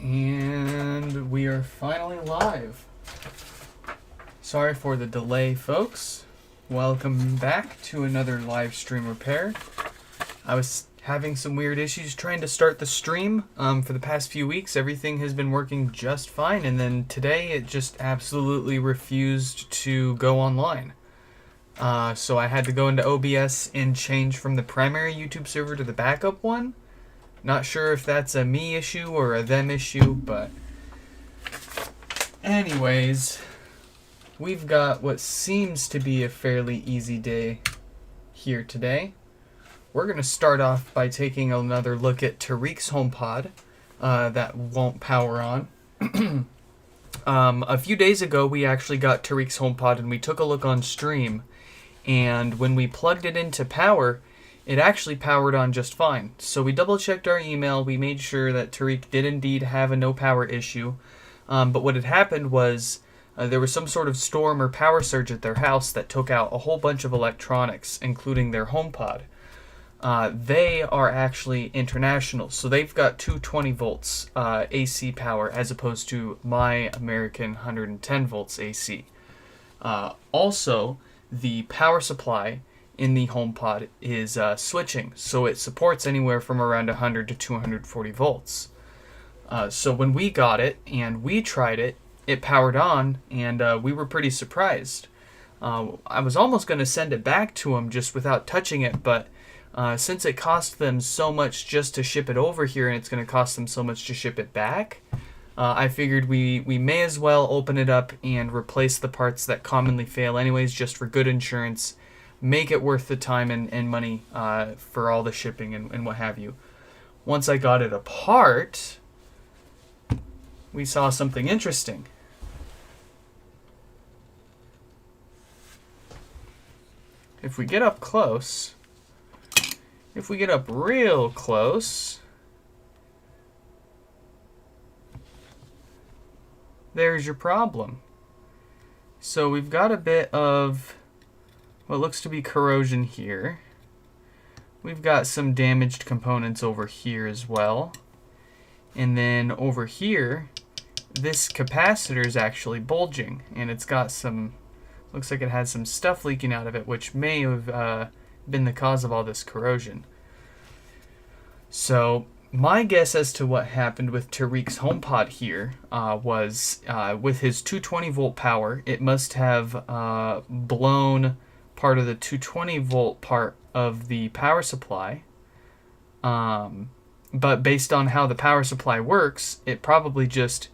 And we are finally live. Sorry for the delay, folks. Welcome back to another live stream repair. I was having some weird issues trying to start the stream. For the past few weeks, everything has been working just fine, and then today it just absolutely refused to go online. So I had to go into OBS and change from the primary YouTube server to the backup one. Not sure if that's a me issue or a them issue, but anyways, we've got what seems to be a fairly easy day here today. We're going to start off by taking another look at Tariq's HomePod that won't power on. A few days ago, we actually got Tariq's HomePod and we took a look on stream, and when we plugged it into power, it actually powered on just fine. So we double-checked our email. We made sure that Tariq did indeed have a no-power issue. But what had happened was there was some sort of storm or power surge at their house that took out a whole bunch of electronics, including their HomePod. They are actually international, so they've got 220 volts AC power as opposed to my American 110 volts AC. Also, the power supply in the HomePod is switching, so it supports anywhere from around 100 to 240 volts. So when we got it and we tried it, it powered on, and we were pretty surprised. I was almost going to send it back to them just without touching it, but since it cost them so much just to ship it over here and it's going to cost them so much to ship it back, I figured we may as well open it up and replace the parts that commonly fail anyways, just for good insurance. Make it worth the time and money for all the shipping and what have you. Once I got it apart, we saw something interesting. If we get up close, if we get up real close, there's your problem. So we've got a bit of what looks to be corrosion here. We've got some damaged components over here as well. And then over here, this capacitor is actually bulging, and it's got some, looks like it has some stuff leaking out of it, which may have been the cause of all this corrosion. So my guess as to what happened with Tariq's HomePod here was with his 220 volt power, it must have blown part of the 220 volt part of the power supply. But based on how the power supply works, it probably just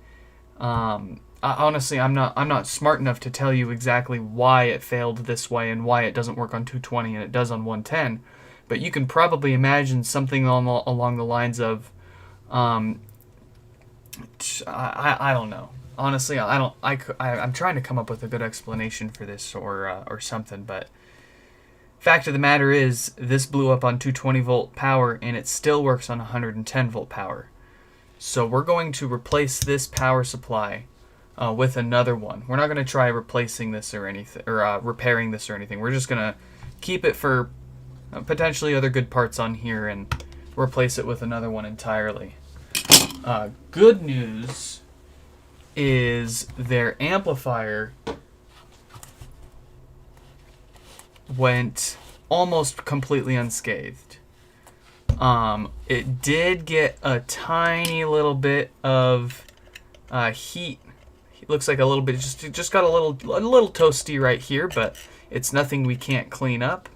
honestly, I'm not smart enough to tell you exactly why it failed this way and why it doesn't work on 220 and it does on 110. But you can probably imagine something along the lines of, I don't know. Honestly, I'm trying to come up with a good explanation for this or something, but fact of the matter is, this blew up on 220 volt power and it still works on 110 volt power. So we're going to replace this power supply with another one. We're not going to try replacing this or anything, or repairing this or anything. We're just going to keep it for potentially other good parts on here and replace it with another one entirely. Good news is their amplifier went almost completely unscathed. It did get a tiny little bit of heat. It looks like a little bit, just got a little toasty right here, but it's nothing we can't clean up.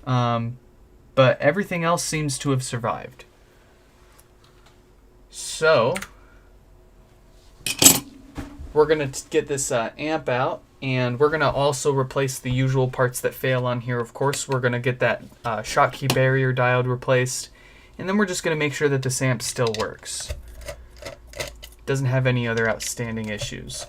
But everything else seems to have survived. So we're gonna get this amp out, and we're gonna also replace the usual parts that fail on here. Of course, we're gonna get that Schottky barrier diode replaced, and then we're just gonna make sure that this amp still works. Doesn't have any other outstanding issues.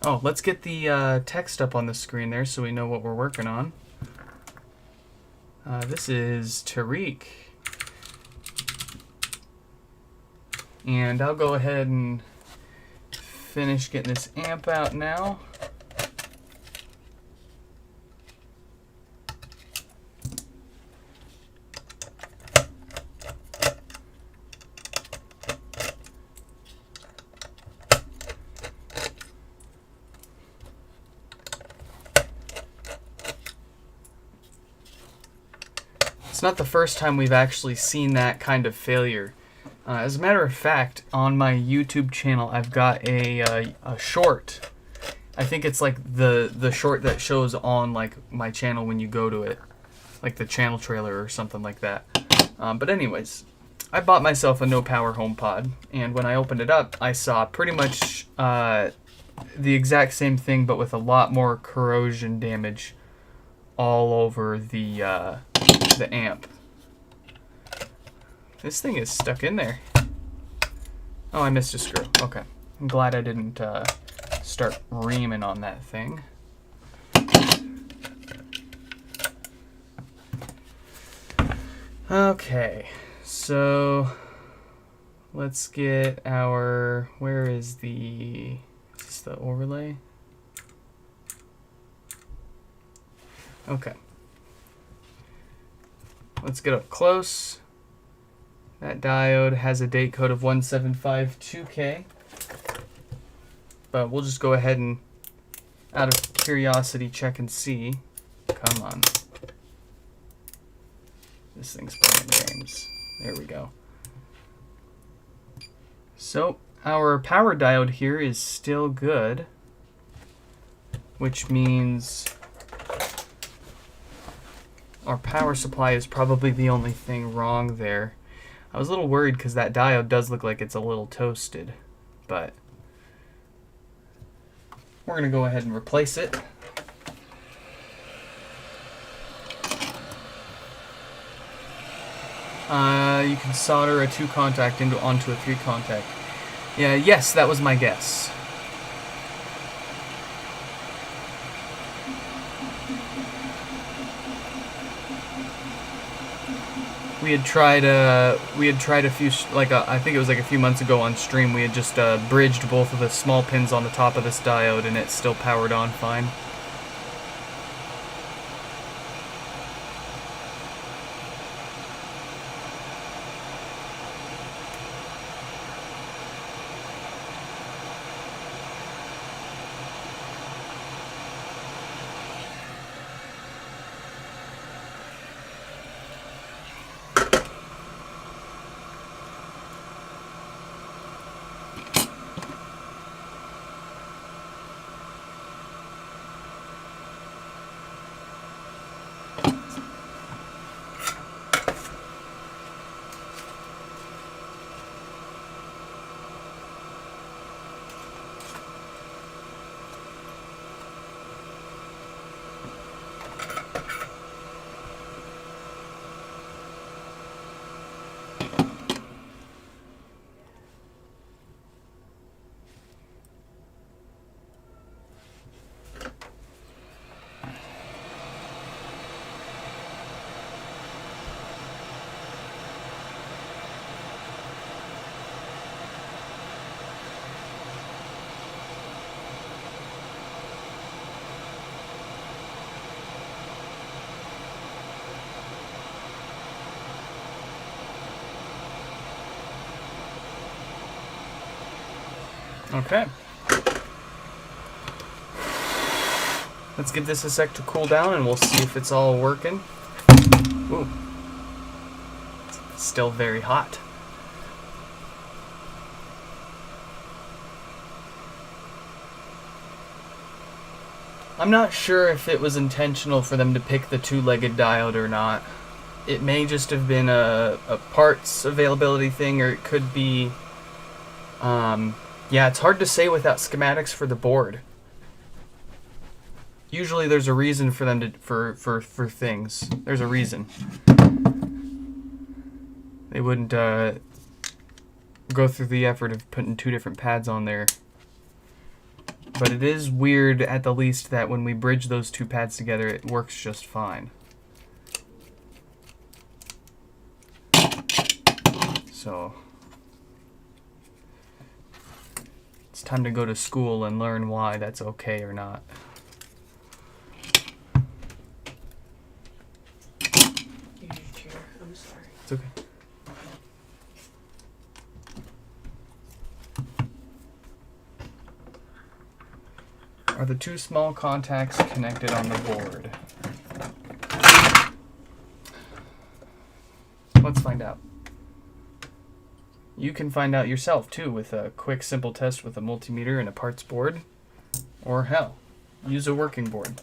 Oh, let's get the text up on the screen there so we know what we're working on. This is Tariq. And I'll go ahead and finish getting this amp out now. It's not the first time we've actually seen that kind of failure. As a matter of fact, on my YouTube channel, I've got a short. I think it's like the short that shows on like my channel when you go to it, like the channel trailer or something like that. But anyways, I bought myself a no power HomePod, and when I opened it up, I saw pretty much the exact same thing, but with a lot more corrosion damage all over the amp. This thing is stuck in there. Oh, I missed a screw. Okay. I'm glad I didn't start reaming on that thing. Okay. So let's get our... Where is the... Is this the overlay? Okay. Let's get up close. That diode has a date code of 1752K. But we'll just go ahead and, out of curiosity, check and see. Come on. This thing's playing games. There we go. So, our power diode here is still good, which means our power supply is probably the only thing wrong there. I was a little worried because that diode does look like it's a little toasted, but we're going to go ahead and replace it. You can solder a 2-contact onto a 3-contact. Yeah, yes, that was my guess. We had tried a few, I think it was like a few months ago on stream, we had just bridged both of the small pins on the top of this diode, and it still powered on fine. Okay. Let's give this a sec to cool down and we'll see if it's all working. Ooh. It's still very hot. I'm not sure if it was intentional for them to pick the two-legged diode or not. It may just have been a parts availability thing, or it could be... yeah, it's hard to say without schematics for the board. Usually there's a reason for them to for things. There's a reason. They wouldn't go through the effort of putting two different pads on there. But it is weird at the least that when we bridge those two pads together, it works just fine. So It's time to go to school and learn why that's okay or not. Use your chair. I'm sorry. It's okay. Are the two small contacts connected on the board? Let's find out. You can find out yourself too with a quick simple test with a multimeter and a parts board. Or hell, use a working board.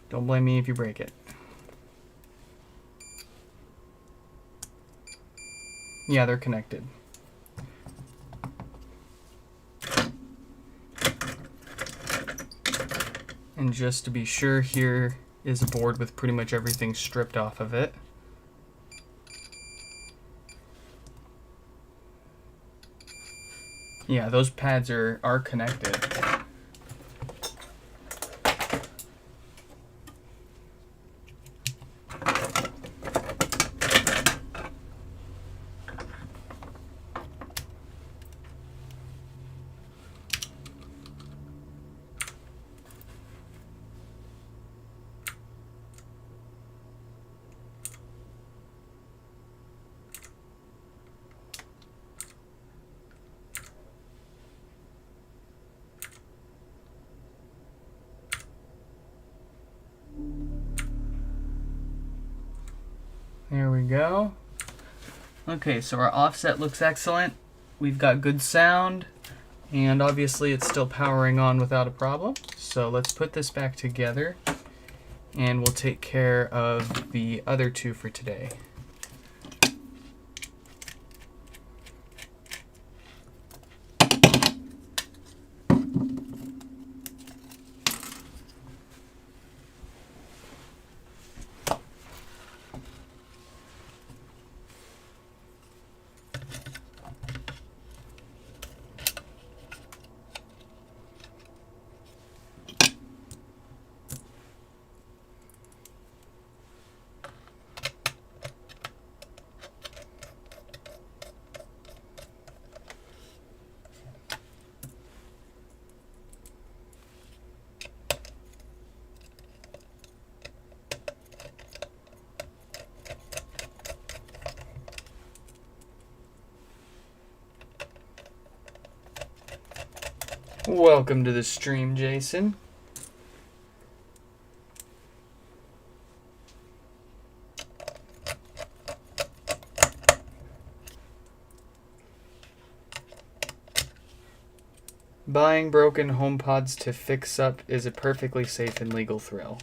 Don't blame me if you break it. Yeah, they're connected. And just to be sure, here is a board with pretty much everything stripped off of it. Yeah, those pads are connected. There we go. Okay, so our offset looks excellent. We've got good sound, and obviously it's still powering on without a problem. So let's put this back together, and we'll take care of the other two for today. Welcome to the stream, Jason. Buying broken HomePods to fix up is a perfectly safe and legal thrill.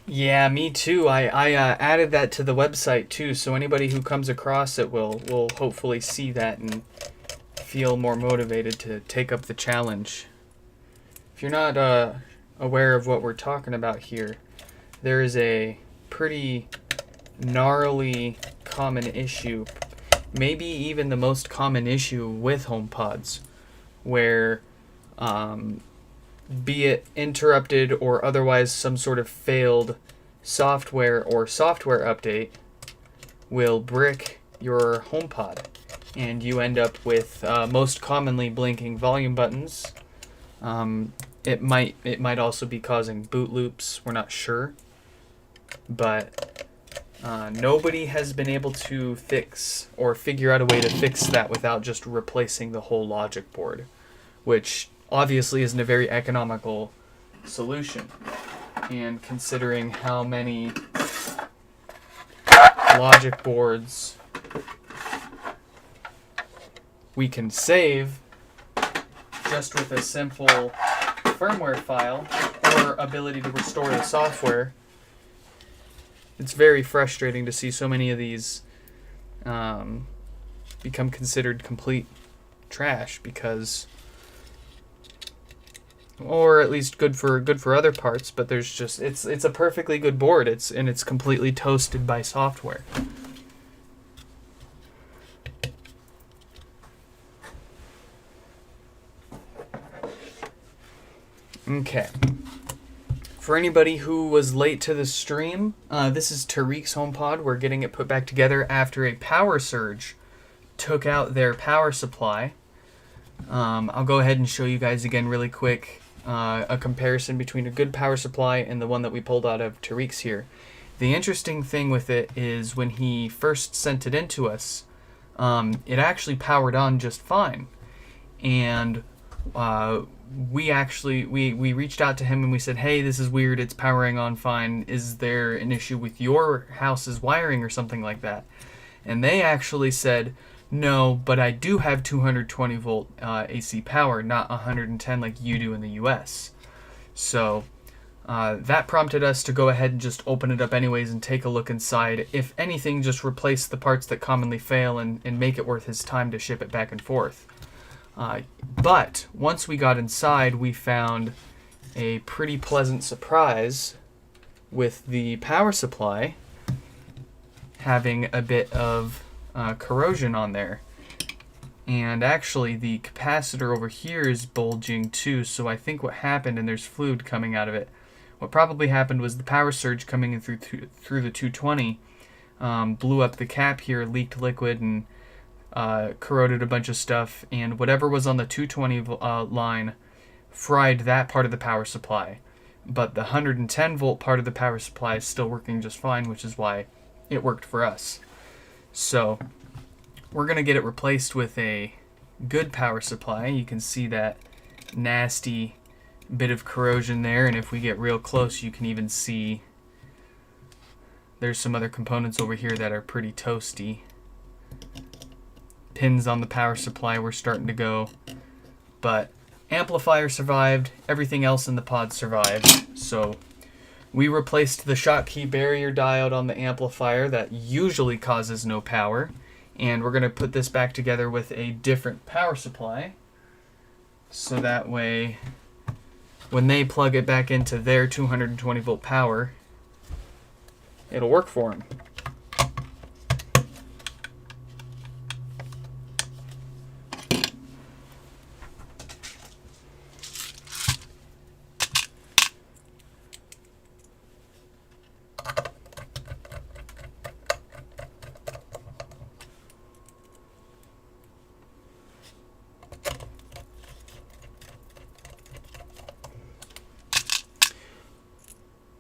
Yeah, me too. I added that to the website too, so anybody who comes across it will hopefully see that and feel more motivated to take up the challenge. If you're not aware of what we're talking about here, there is a pretty gnarly common issue, maybe even the most common issue with HomePods, where be it interrupted or otherwise some sort of failed software or software update will brick your HomePod, and you end up with most commonly blinking volume buttons. It might also be causing boot loops. We're not sure, but nobody has been able to fix or figure out a way to fix that without just replacing the whole logic board, which obviously isn't a very economical solution. And considering how many logic boards we can save just with a simple firmware file, our ability to restore the software, it's very frustrating to see so many of these become considered complete trash because, or at least good for other parts, but there's just it's a perfectly good board. It's completely toasted by software. Okay. For anybody who was late to the stream, this is Tariq's HomePod. We're getting it put back together after a power surge took out their power supply. I'll go ahead and show you guys again really quick a comparison between a good power supply and the one that we pulled out of Tariq's here. The interesting thing with it is when he first sent it in to us, it actually powered on just fine. And we reached out to him and we said, hey, this is weird, it's powering on fine, is there an issue with your house's wiring or something like that? And they actually said, no, but I do have 220 volt AC power, not 110 like you do in the US. So that prompted us to go ahead and just open it up anyways and take a look inside. If anything, just replace the parts that commonly fail and make it worth his time to ship it back and forth. But once we got inside, we found a pretty pleasant surprise with the power supply having a bit of corrosion on there. And actually the capacitor over here is bulging too, so I think what happened, and there's fluid coming out of it, what probably happened was the power surge coming in through the 220 blew up the cap here, leaked liquid, and corroded a bunch of stuff, and whatever was on the 220 line fried that part of the power supply. But the 110 volt part of the power supply is still working just fine, which is why it worked for us. So we're going to get it replaced with a good power supply. You can see that nasty bit of corrosion there, and if we get real close you can even see there's some other components over here that are pretty toasty. Pins on the power supply were starting to go, but amplifier survived, everything else in the pod survived. So we replaced the Schottky barrier diode on the amplifier that usually causes no power, and we're going to put this back together with a different power supply, so that way when they plug it back into their 220 volt power, it'll work for them.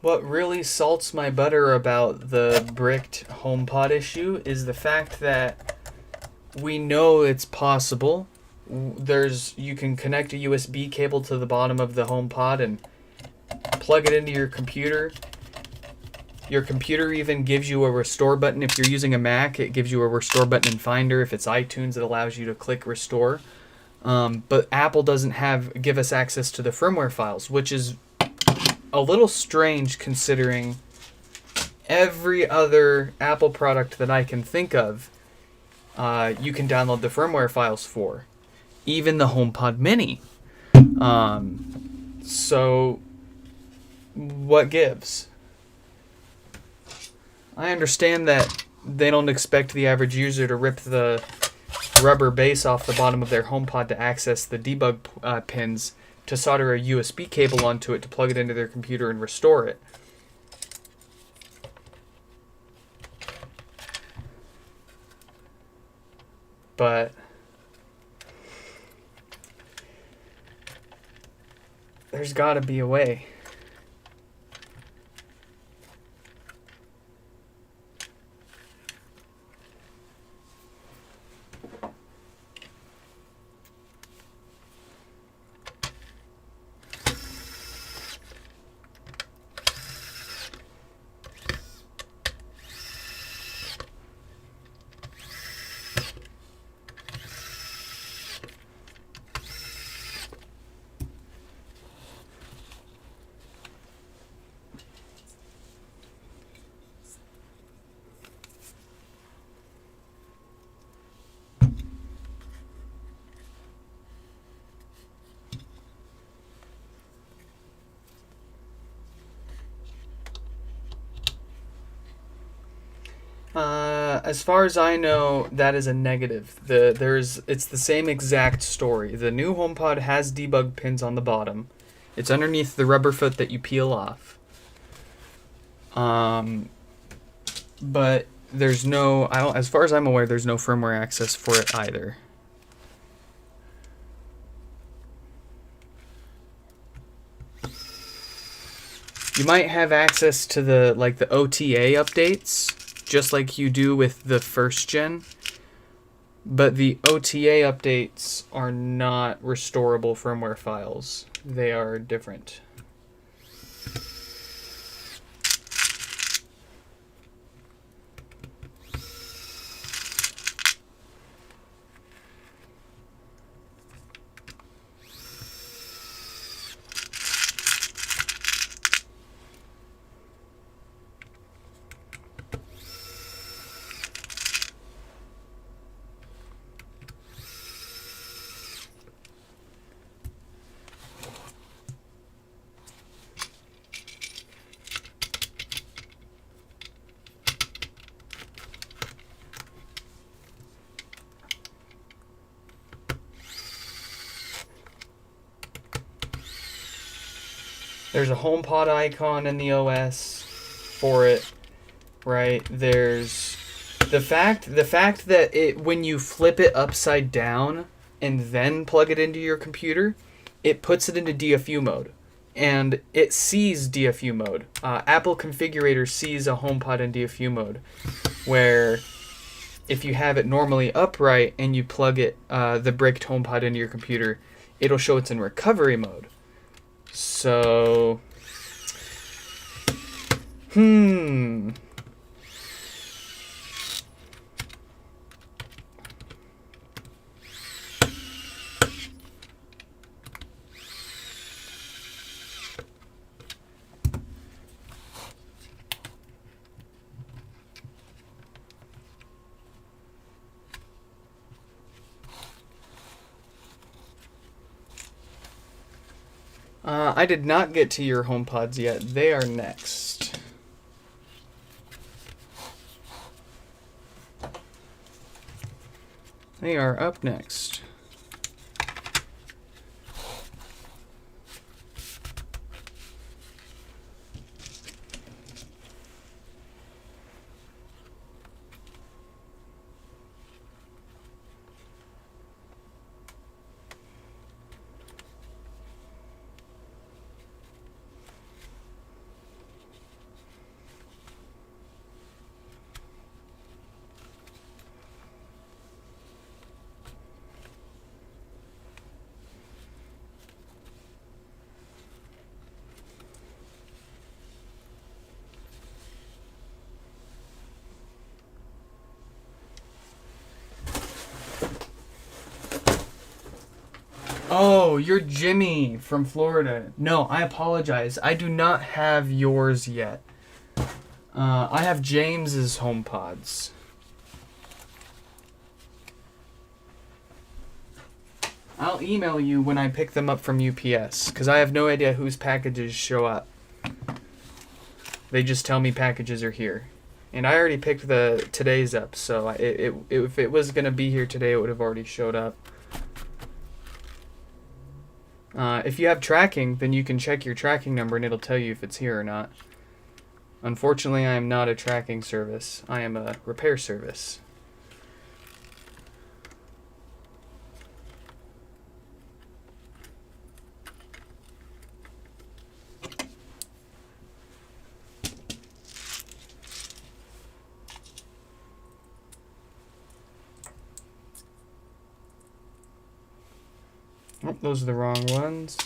What really salts my butter about the bricked HomePod issue is the fact that we know it's possible. You can connect a USB cable to the bottom of the HomePod and plug it into your computer. Your computer even gives you a restore button. If you're using a Mac, it gives you a restore button in Finder. If it's iTunes, it allows you to click restore. But Apple doesn't give us access to the firmware files, which is a little strange considering every other Apple product that I can think of, you can download the firmware files for. Even the HomePod Mini. So, what gives? I understand that they don't expect the average user to rip the rubber base off the bottom of their HomePod to access the debug pins to solder a USB cable onto it to plug it into their computer and restore it. But there's got to be a way. As far as I know, that is a negative. It's the same exact story. The new HomePod has debug pins on the bottom. It's underneath the rubber foot that you peel off. But there's no, as far as I'm aware, there's no firmware access for it either. You might have access to the OTA updates, just like you do with the first gen. But the OTA updates are not restorable firmware files. They are different. There's a HomePod icon in the OS for it, right? There's the fact that when you flip it upside down and then plug it into your computer, it puts it into DFU mode, and it sees DFU mode. Apple Configurator sees a HomePod in DFU mode, where if you have it normally upright and you plug it, the bricked HomePod into your computer, it'll show it's in recovery mode. So, I did not get to your HomePods yet. They are next. They are up next. Oh, you're Jimmy from Florida. No, I apologize. I do not have yours yet. I have James's HomePods. I'll email you when I pick them up from UPS, because I have no idea whose packages show up. They just tell me packages are here. And I already picked today's up, so if it was going to be here today, it would have already showed up. If you have tracking, then you can check your tracking number and it'll tell you if it's here or not. Unfortunately, I am not a tracking service. I am a repair service. Oh, those are the wrong ones.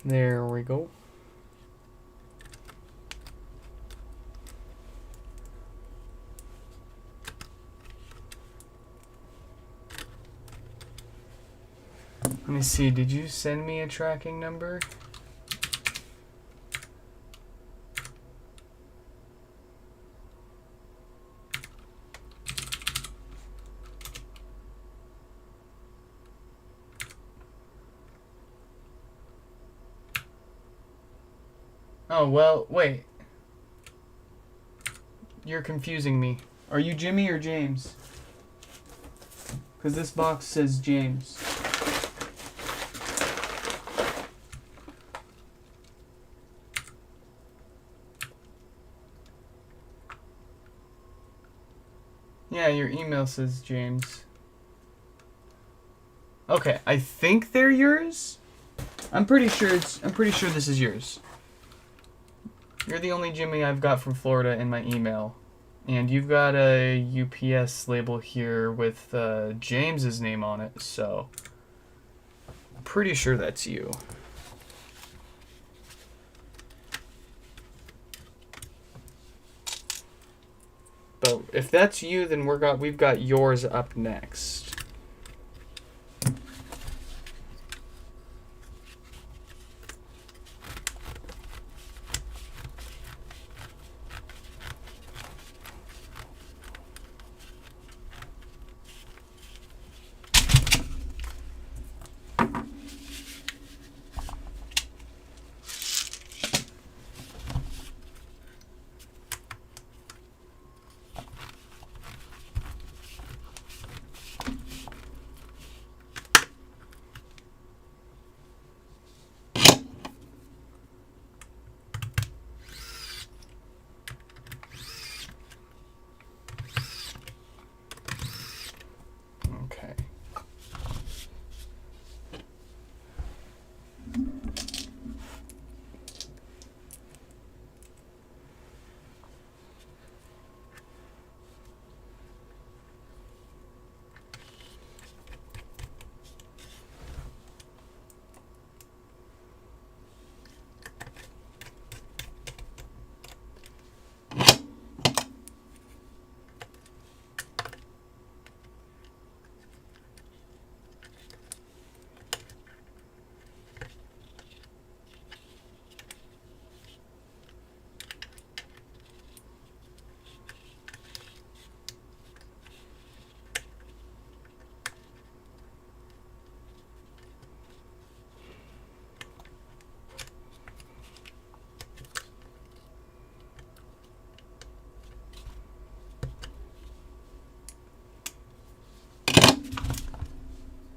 There we go. Let me see, did you send me a tracking number? Oh, well, wait. You're confusing me. Are you Jimmy or James? Because this box says James. Yeah, your email says James. Okay, I think they're yours. I'm pretty sure this is yours. You're the only Jimmy I've got from Florida in my email. And you've got a UPS label here with James's name on it, so I'm pretty sure that's you. But if that's you, then we've got yours up next. Okay.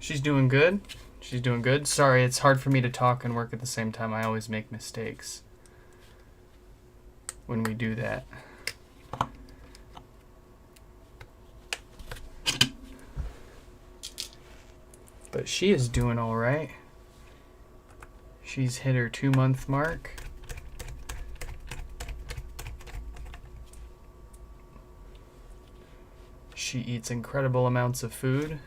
She's doing good. She's doing good. Sorry, it's hard for me to talk and work at the same time. I always make mistakes when we do that. But she is doing all right. She's hit her 2-month mark. She eats incredible amounts of food.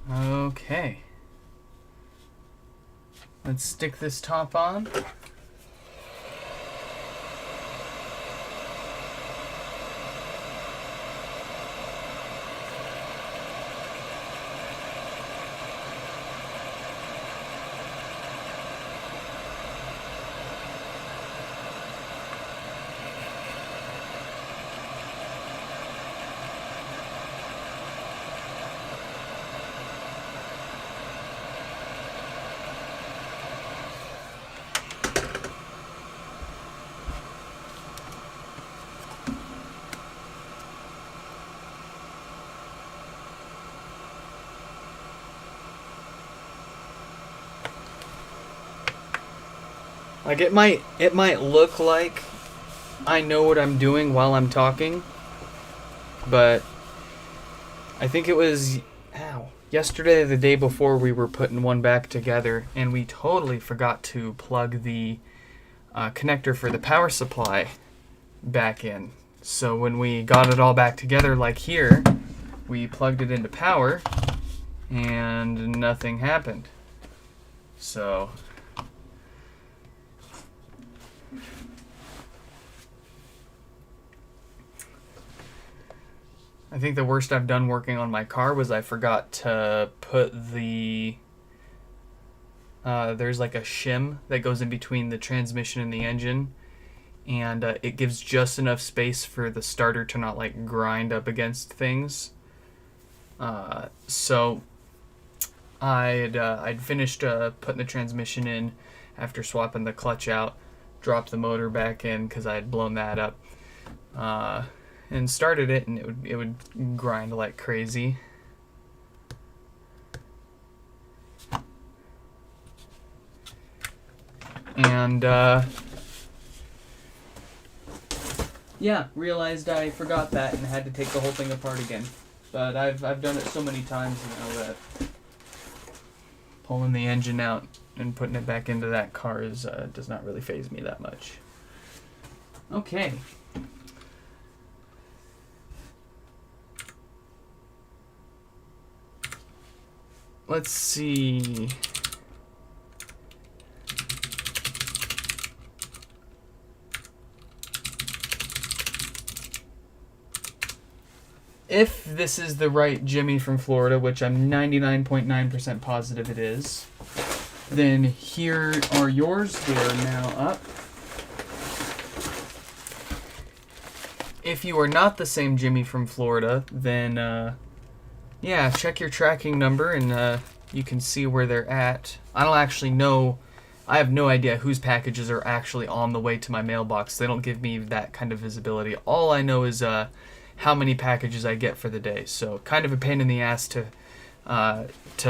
Okay. Let's stick this top on. Like it might look like I know what I'm doing while I'm talking, but I think it was yesterday or the day before we were putting one back together, and we totally forgot to plug the connector for the power supply back in. So when we got it all back together, like here, we plugged it into power, and nothing happened. So I think the worst I've done working on my car was I forgot to put the there's like a shim that goes in between the transmission and the engine, and it gives just enough space for the starter to not like grind up against things. So I'd finished putting the transmission in after swapping the clutch out, dropped the motor back in because I had blown that up, and started it, and it would grind like crazy. And yeah, realized I forgot that and had to take the whole thing apart again. But I've done it so many times now that pulling the engine out and putting it back into that car does not really faze me that much. Okay. Let's see. If this is the right Jimmy from Florida, which I'm 99.9% positive it is, then here are yours. They're now up. If you are not the same Jimmy from Florida, then yeah, check your tracking number and you can see where they're at. I don't actually know. I have no idea whose packages are actually on the way to my mailbox. They don't give me that kind of visibility. All I know is how many packages I get for the day. So kind of a pain in the ass to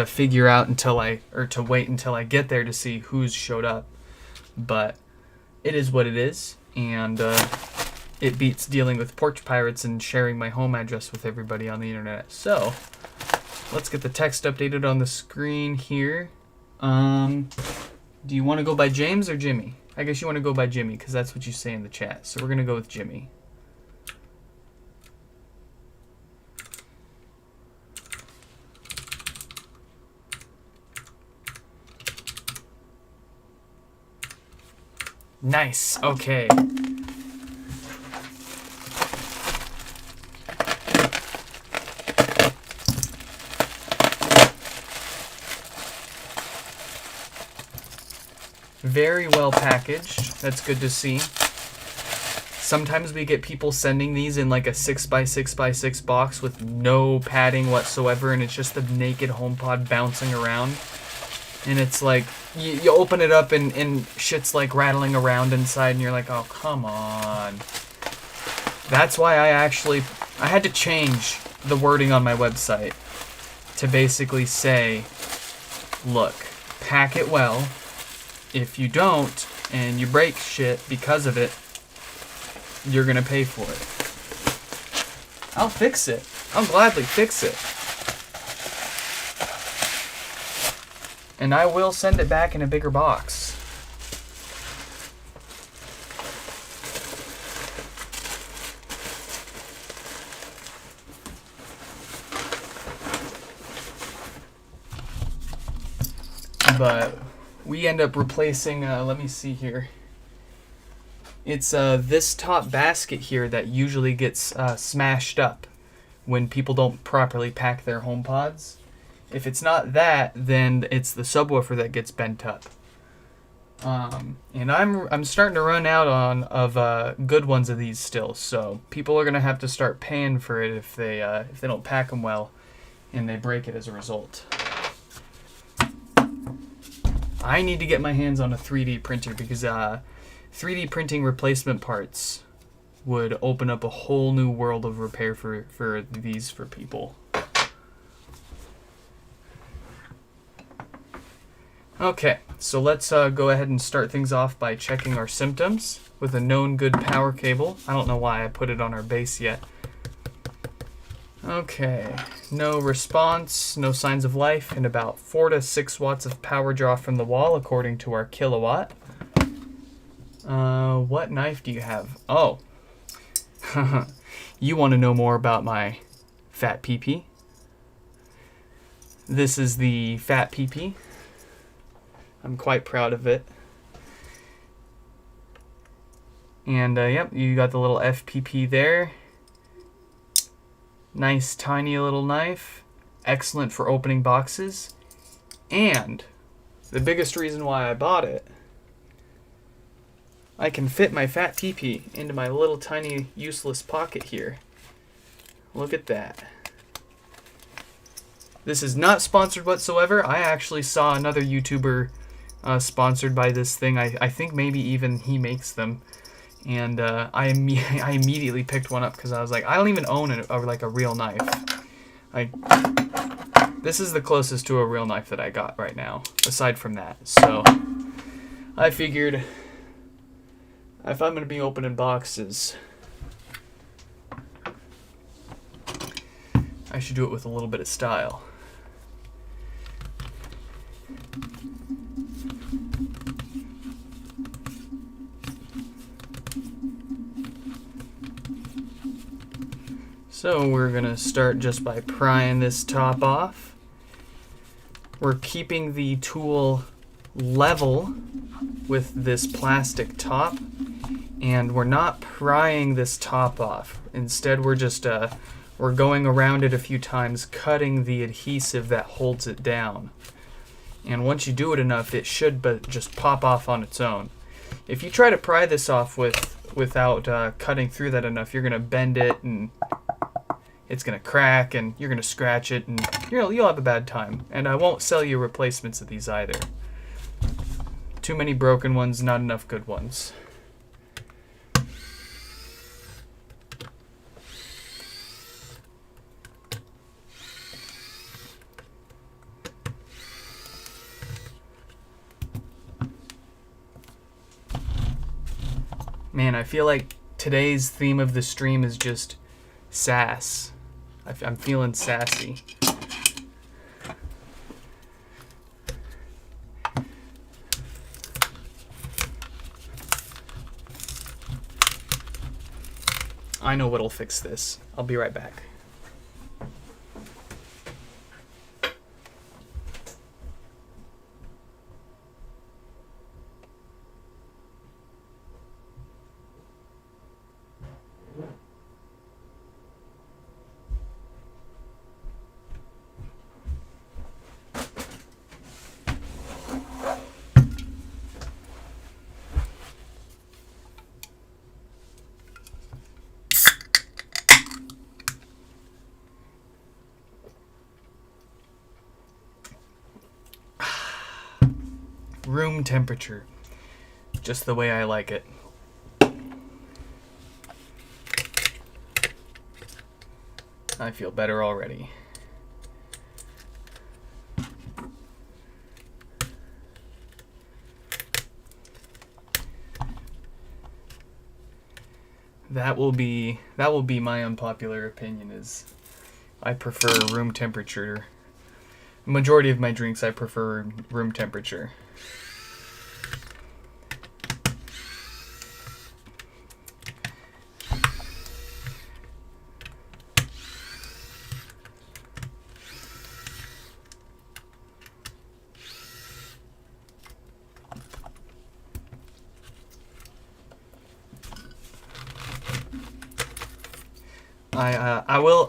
figure out to wait until I get there to see who's showed up. But it is what it is, and it beats dealing with porch pirates and sharing my home address with everybody on the internet. So let's get the text updated on the screen here. Do you want to go by James or Jimmy? I guess you want to go by Jimmy because that's what you say in the chat. So we're going to go with Jimmy. Nice. Okay. Very well packaged. That's good to see. Sometimes we get people sending these in like a 6x6x6 box with no padding whatsoever, and it's just the naked HomePod bouncing around. And it's like, you open it up and shit's like rattling around inside, and you're like, oh, come on. That's why I had to change the wording on my website to basically say, look, pack it well. If you don't, and you break shit because of it, you're gonna pay for it. I'll fix it. I'll gladly fix it. And I will send it back in a bigger box. But we end up replacing, let me see here. It's this top basket here that usually gets smashed up when people don't properly pack their HomePods. If it's not that, then it's the subwoofer that gets bent up. And I'm starting to run out of good ones of these still, so people are gonna have to start paying for it if they don't pack them well, and they break it as a result. I need to get my hands on a 3D printer because 3D printing replacement parts would open up a whole new world of repair for these for people. Okay, so let's go ahead and start things off by checking our symptoms with a known good power cable. I don't know why I put it on our base yet. Okay, no response, no signs of life, and about 4 to 6 watts of power draw from the wall according to our kilowatt. What knife do you have? Oh, you want to know more about my fat PP? This is the fat PP. I'm quite proud of it. And yep, you got the little FPP there. Nice tiny little knife. Excellent for opening boxes. And The biggest reason why I bought it. I can fit my fat pee-pee into my little tiny useless pocket here. Look at that. This is not sponsored whatsoever. I actually saw another YouTuber sponsored by this thing. I think maybe even he makes them. And I immediately picked one up because I was like, I don't even own a real knife. This is the closest to a real knife that I got right now, aside from that. So I figured if I'm going to be opening boxes, I should do it with a little bit of style. So we're going to start just by prying this top off. We're keeping the tool level with this plastic top, and we're not prying this top off. Instead, we're just we're going around it a few times, cutting the adhesive that holds it down. And once you do it enough, it should just pop off on its own. If you try to pry this off without cutting through that enough, you're going to bend it and it's going to crack, and you're going to scratch it, and you'll have a bad time. And I won't sell you replacements of these either. Too many broken ones, not enough good ones. Man, I feel like today's theme of the stream is just sass. I'm feeling sassy. I know what'll fix this. I'll be right back. Room temperature. Just the way I like it. I feel better already. That will be my unpopular opinion, is I prefer room temperature. Majority of my drinks I prefer room temperature.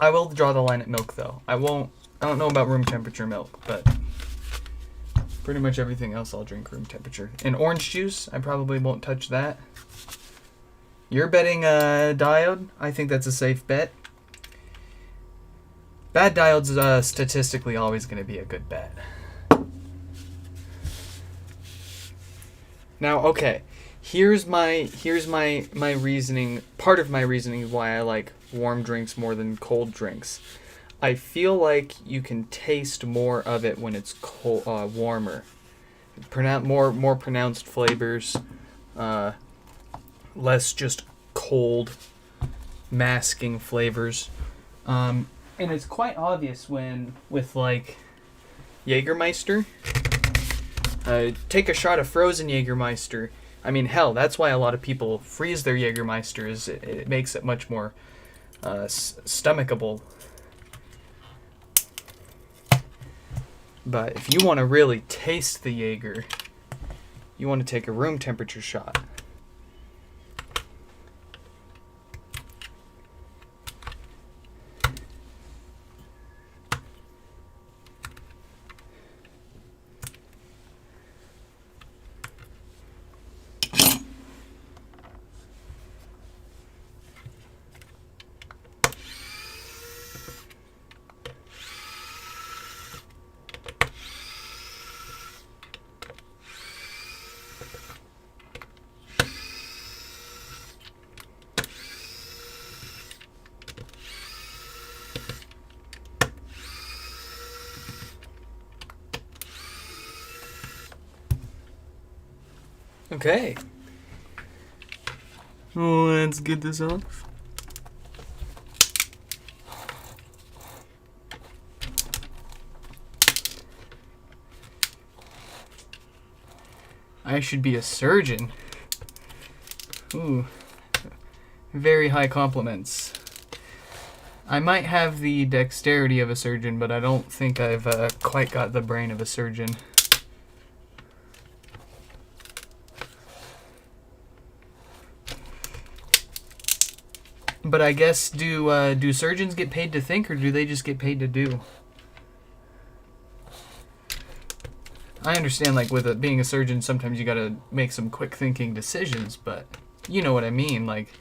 I will draw the line at milk though. I don't know about room temperature milk, but pretty much everything else I'll drink room temperature. And orange juice, I probably won't touch that. You're betting diode? I think that's a safe bet. Bad diode's statistically always going to be a good bet. Now, okay, here's my reasoning. Part of my reasoning why I like warm drinks more than cold drinks. I feel like you can taste more of it when it's cold, warmer. More pronounced flavors, less just cold masking flavors. And it's quite obvious with like Jägermeister. Take a shot of frozen Jägermeister. I mean, hell, that's why a lot of people freeze their Jägermeister. It makes it much more stomachable. But if you want to really taste the Jaeger, you want to take a room temperature shot. Okay. Let's get this off. I should be a surgeon. Ooh. Very high compliments. I might have the dexterity of a surgeon, but I don't think I've quite got the brain of a surgeon. But I guess, do surgeons get paid to think, or do they just get paid to do? I understand, like, with being a surgeon, sometimes you gotta make some quick thinking decisions, but you know what I mean. Like,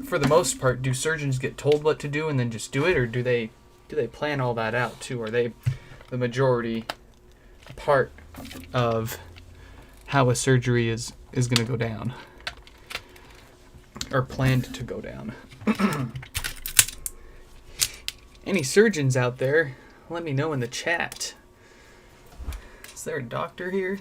for the most part, do surgeons get told what to do and then just do it, or do they plan all that out too? Are they the majority part of how a surgery is gonna go down, or planned to go down? Any surgeons out there, let me know in the chat. Is there a doctor here?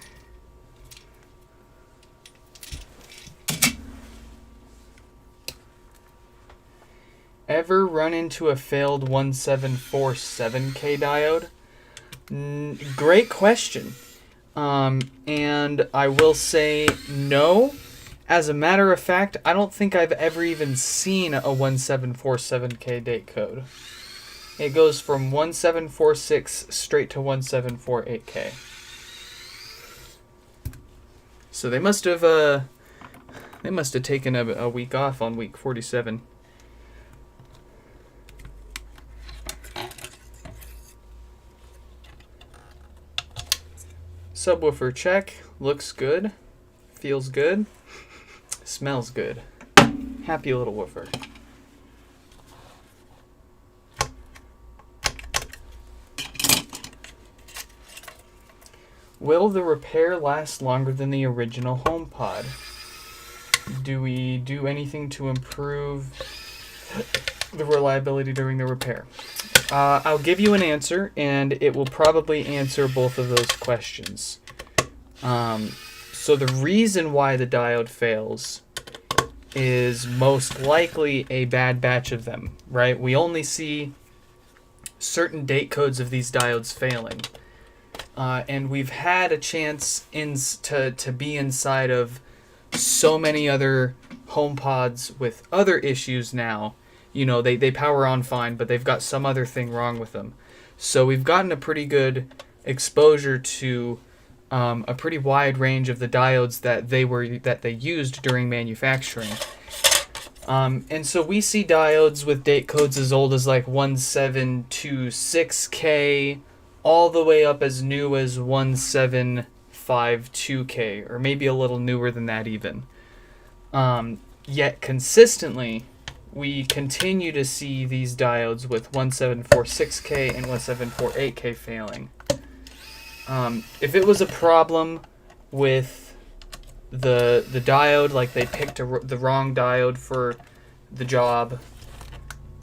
Ever run into a failed 1747K diode? Great question. And I will say no. As a matter of fact, I don't think I've ever even seen a 1747K date code. It goes from 1746 straight to 1748K. So they must have taken a week off on week 47. Subwoofer check. Looks good. Feels good. Smells good. Happy little woofer. Will the repair last longer than the original HomePod? Do we do anything to improve the reliability during the repair? I'll give you an answer, and it will probably answer both of those questions. So the reason why the diode fails is most likely a bad batch of them, right? We only see certain date codes of these diodes failing. And we've had a chance to be inside of so many other HomePods with other issues now. You know, they power on fine, but they've got some other thing wrong with them. So we've gotten a pretty good exposure to a pretty wide range of the diodes that they used during manufacturing. And so we see diodes with date codes as old as like 1726K, all the way up as new as 1752K, or maybe a little newer than that even. Yet consistently, we continue to see these diodes with 1746K and 1748K failing. If it was a problem with the diode, like they picked the wrong diode for the job,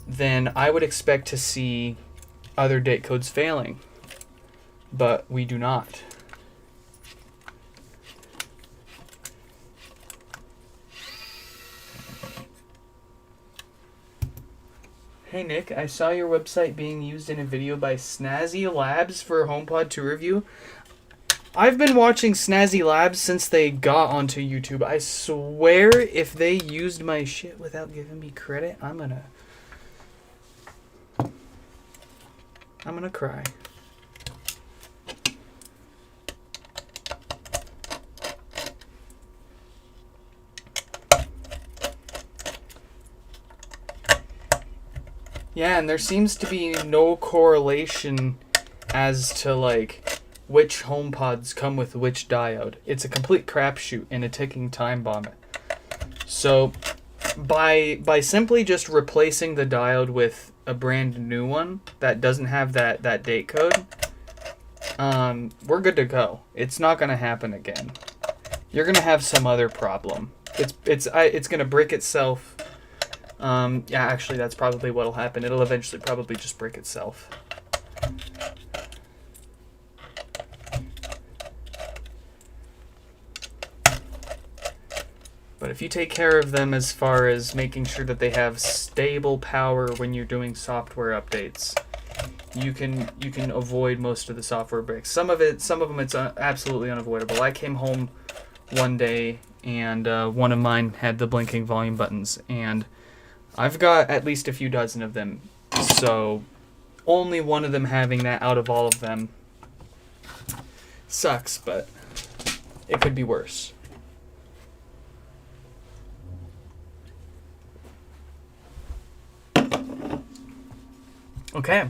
then I would expect to see other date codes failing. But we do not. Hey Nick, I saw your website being used in a video by Snazzy Labs for HomePod 2 review. I've been watching Snazzy Labs since they got onto YouTube. I swear if they used my shit without giving me credit, I'm gonna cry. Yeah, and there seems to be no correlation as to, like, which HomePods come with which diode. It's a complete crapshoot and a ticking time bomb. So, by simply just replacing the diode with a brand new one that doesn't have that date code, we're good to go. It's not going to happen again. You're going to have some other problem. It's going to brick itself. Yeah, actually, that's probably what'll happen. It'll eventually probably just break itself. But if you take care of them as far as making sure that they have stable power when you're doing software updates, you can avoid most of the software breaks. Some of them it's absolutely unavoidable. I came home one day and one of mine had the blinking volume buttons, and I've got at least a few dozen of them. So only one of them having that out of all of them sucks, but it could be worse. Okay,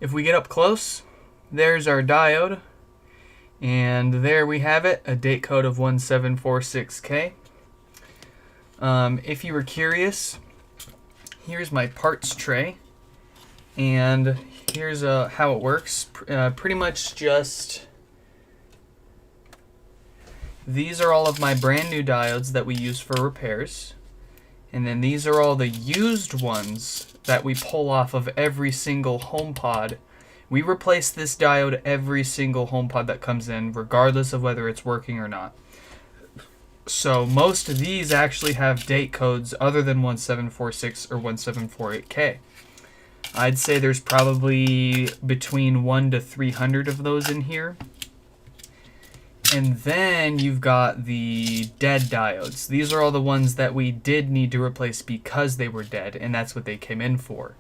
if we get up close, there's our diode, and there we have it, a date code of 1746K. If you were curious, here's my parts tray, and here's how it works. Pretty much just, these are all of my brand new diodes that we use for repairs, and then these are all the used ones that we pull off of every single HomePod. We replace this diode every single HomePod that comes in, regardless of whether it's working or not. So most of these actually have date codes other than 1746 or 1748K. I'd say there's probably between 1 to 300 of those in here. And then you've got the dead diodes. These are all the ones that we did need to replace because they were dead, and that's what they came in for.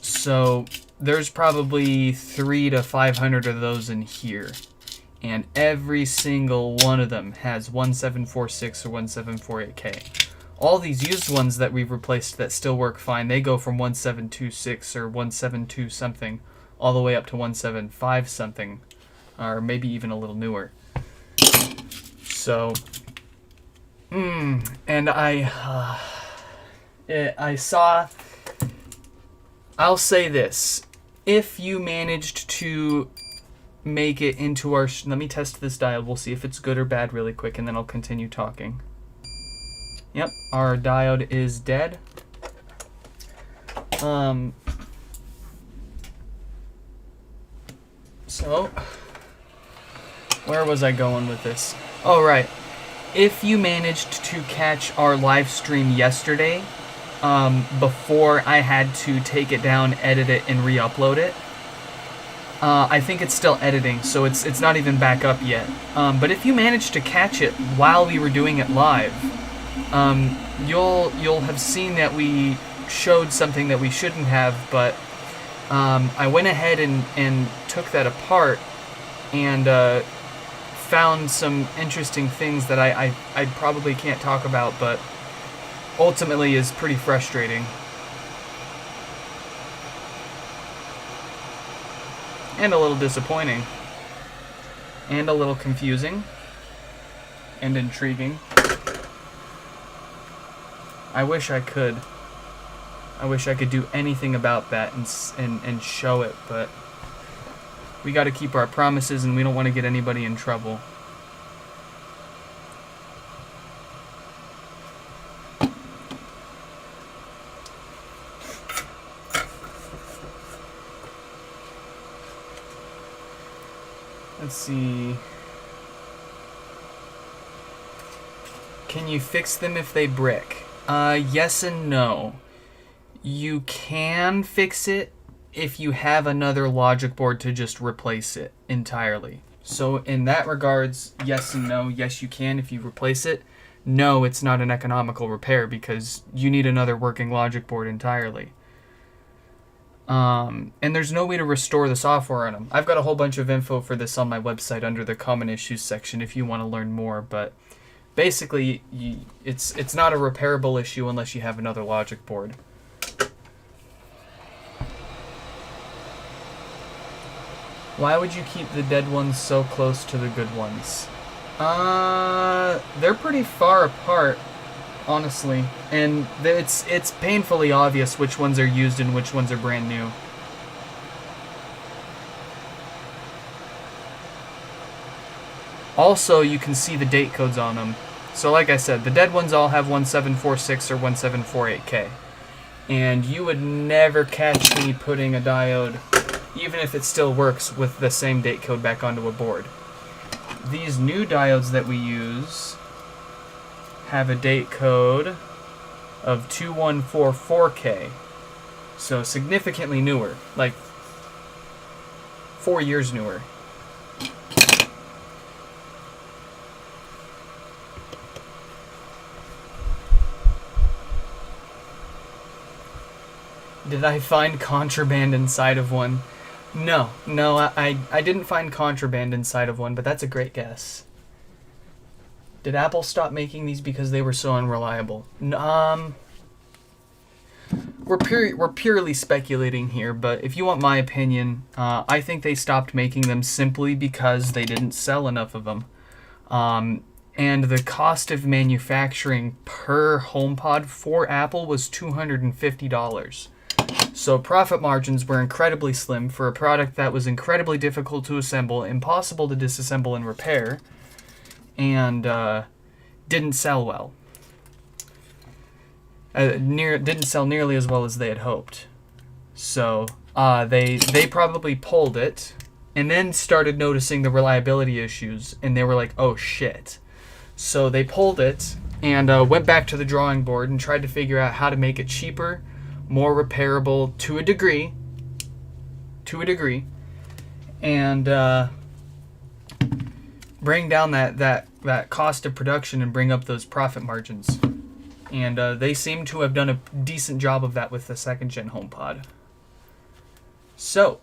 So there's probably 300 to 500 of those in here. And every single one of them has 1746 or 1748K. All these used ones that we've replaced that still work fine, they go from 1726 or 172 something all the way up to 175 something. Or maybe even a little newer. So, and I saw, I'll say this, if you managed to make it into our, let me test this diode, we'll see if it's good or bad really quick, and then I'll continue talking. Yep, our diode is dead. So, where was I going with this? Oh, right. If you managed to catch our live stream yesterday, before I had to take it down, edit it, and re-upload it, I think it's still editing, so it's not even back up yet. But if you managed to catch it while we were doing it live, you'll have seen that we showed something that we shouldn't have, but I went ahead and took that apart and found some interesting things that I probably can't talk about, but ultimately is pretty frustrating. And a little disappointing. And a little confusing. And intriguing. I wish I could. I wish I could do anything about that and show it, but we got to keep our promises, and we don't want to get anybody in trouble. Let's see. Can you fix them if they brick? Yes and no. You can fix it if you have another logic board to just replace it entirely. So in that regards, yes and no. Yes, you can if you replace it. No, it's not an economical repair because you need another working logic board entirely. And there's no way to restore the software on them. I've got a whole bunch of info for this on my website under the common issues section if you want to learn more, but basically it's not a repairable issue unless you have another logic board. Why would you keep the dead ones so close to the good ones? They're pretty far apart, honestly, and it's painfully obvious which ones are used and which ones are brand new. Also, you can see the date codes on them. So like I said, the dead ones all have 1746 or 1748K. And you would never catch me putting a diode, even if it still works, with the same date code back onto a board. These new diodes that we use have a date code of 2144K. So significantly newer, like 4 years newer. Did I find contraband inside of one? No, I didn't find contraband inside of one, but that's a great guess. Did Apple stop making these because they were so unreliable? We're purely speculating here, but if you want my opinion, I think they stopped making them simply because they didn't sell enough of them. And the cost of manufacturing per HomePod for Apple was $250. So profit margins were incredibly slim for a product that was incredibly difficult to assemble, impossible to disassemble and repair, and didn't sell well. Didn't sell nearly as well as they had hoped. So they probably pulled it and then started noticing the reliability issues, and they were like, oh shit. So they pulled it and went back to the drawing board and tried to figure out how to make it cheaper, more repairable to a degree, and bring down that cost of production and bring up those profit margins. And they seem to have done a decent job of that with the second-gen HomePod. So,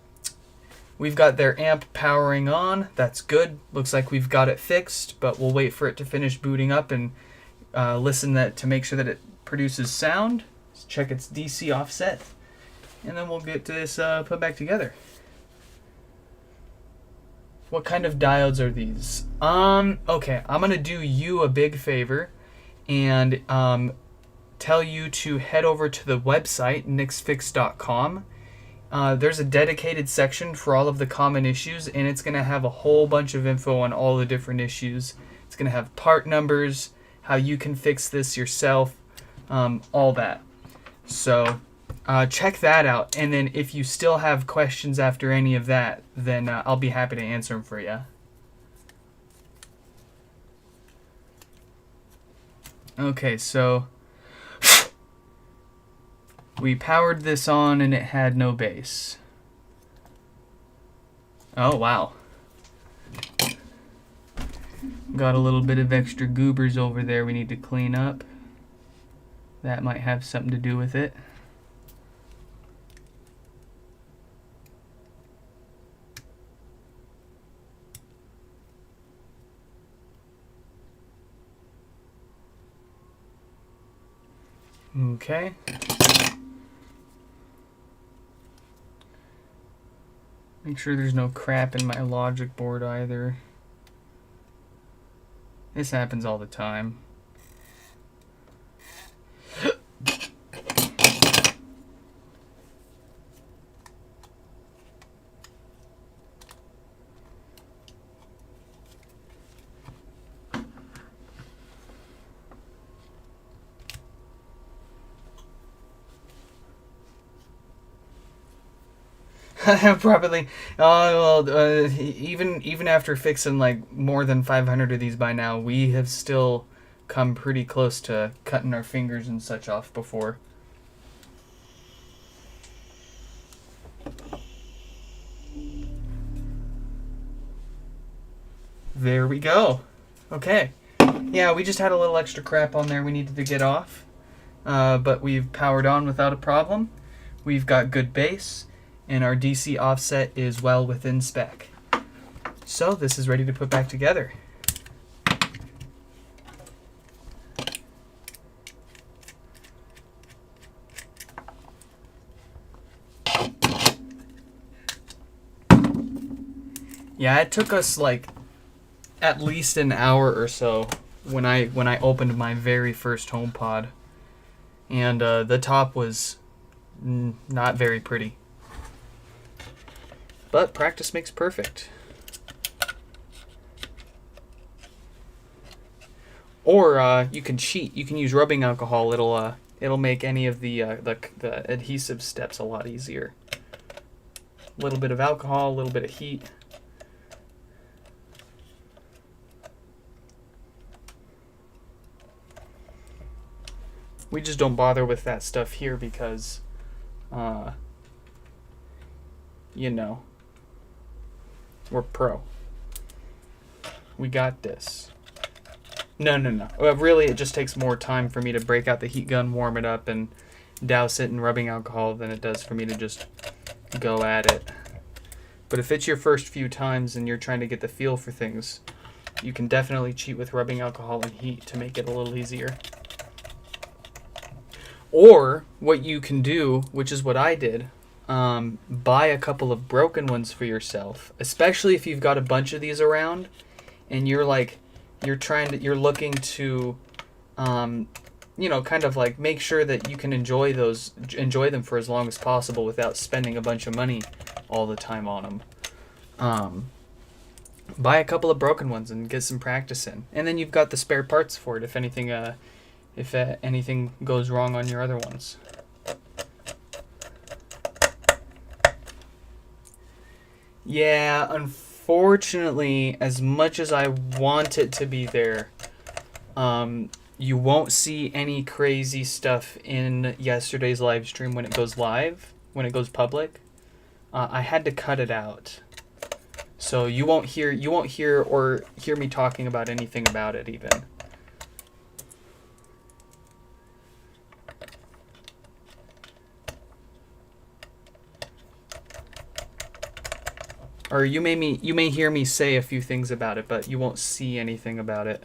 we've got their amp powering on. That's good. Looks like we've got it fixed, but we'll wait for it to finish booting up and listen to make sure that it produces sound. Let's check its DC offset, and then we'll get this put back together. What kind of diodes are these? Okay, I'm going to do you a big favor and tell you to head over to the website, nixfix.com. There's a dedicated section for all of the common issues, and it's going to have a whole bunch of info on all the different issues. It's going to have part numbers, how you can fix this yourself, all that. So check that out, and then if you still have questions after any of that, then I'll be happy to answer them for you. Okay, so we powered this on and it had no bass. Oh, wow. Got a little bit of extra goobers over there we need to clean up. That might have something to do with it. Okay. Make sure there's no crap in my logic board either. This happens all the time. Probably. Even after fixing like more than 500 of these by now, we have still come pretty close to cutting our fingers and such off before. There we go. Okay. Yeah, we just had a little extra crap on there we needed to get off. But we've powered on without a problem. We've got good bass, and our DC offset is well within spec. So this is ready to put back together. Yeah, it took us like at least an hour or so when I opened my very first HomePod, and the top was not very pretty. But practice makes perfect. Or you can cheat. You can use rubbing alcohol. It'll make any of the adhesive steps a lot easier. A little bit of alcohol, a little bit of heat. We just don't bother with that stuff here because, you know, we're pro. We got this. No. Really, it just takes more time for me to break out the heat gun, warm it up, and douse it in rubbing alcohol than it does for me to just go at it. But if it's your first few times and you're trying to get the feel for things, you can definitely cheat with rubbing alcohol and heat to make it a little easier. Or what you can do, which is what I did, buy a couple of broken ones for yourself, especially if you've got a bunch of these around and you're looking to kind of like make sure that you can enjoy them for as long as possible without spending a bunch of money all the time on them. Buy a couple of broken ones and get some practice in, and then you've got the spare parts for it if anything goes wrong on your other ones. Yeah, unfortunately, as much as I want it to be there, you won't see any crazy stuff in yesterday's live stream when it goes public. I had to cut it out, so you won't hear me talking about anything about it even. Or you may hear me say a few things about it, but you won't see anything about it.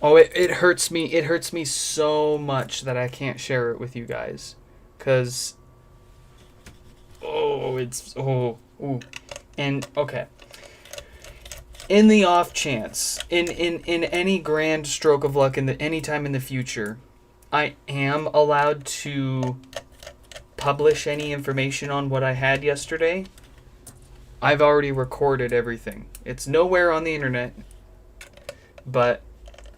Oh, it hurts me. It hurts me so much that I can't share it with you guys, cause and okay. In the off chance, in any grand stroke of luck any time in the future, I am allowed to publish any information on what I had yesterday. I've already recorded everything. It's nowhere on the internet, but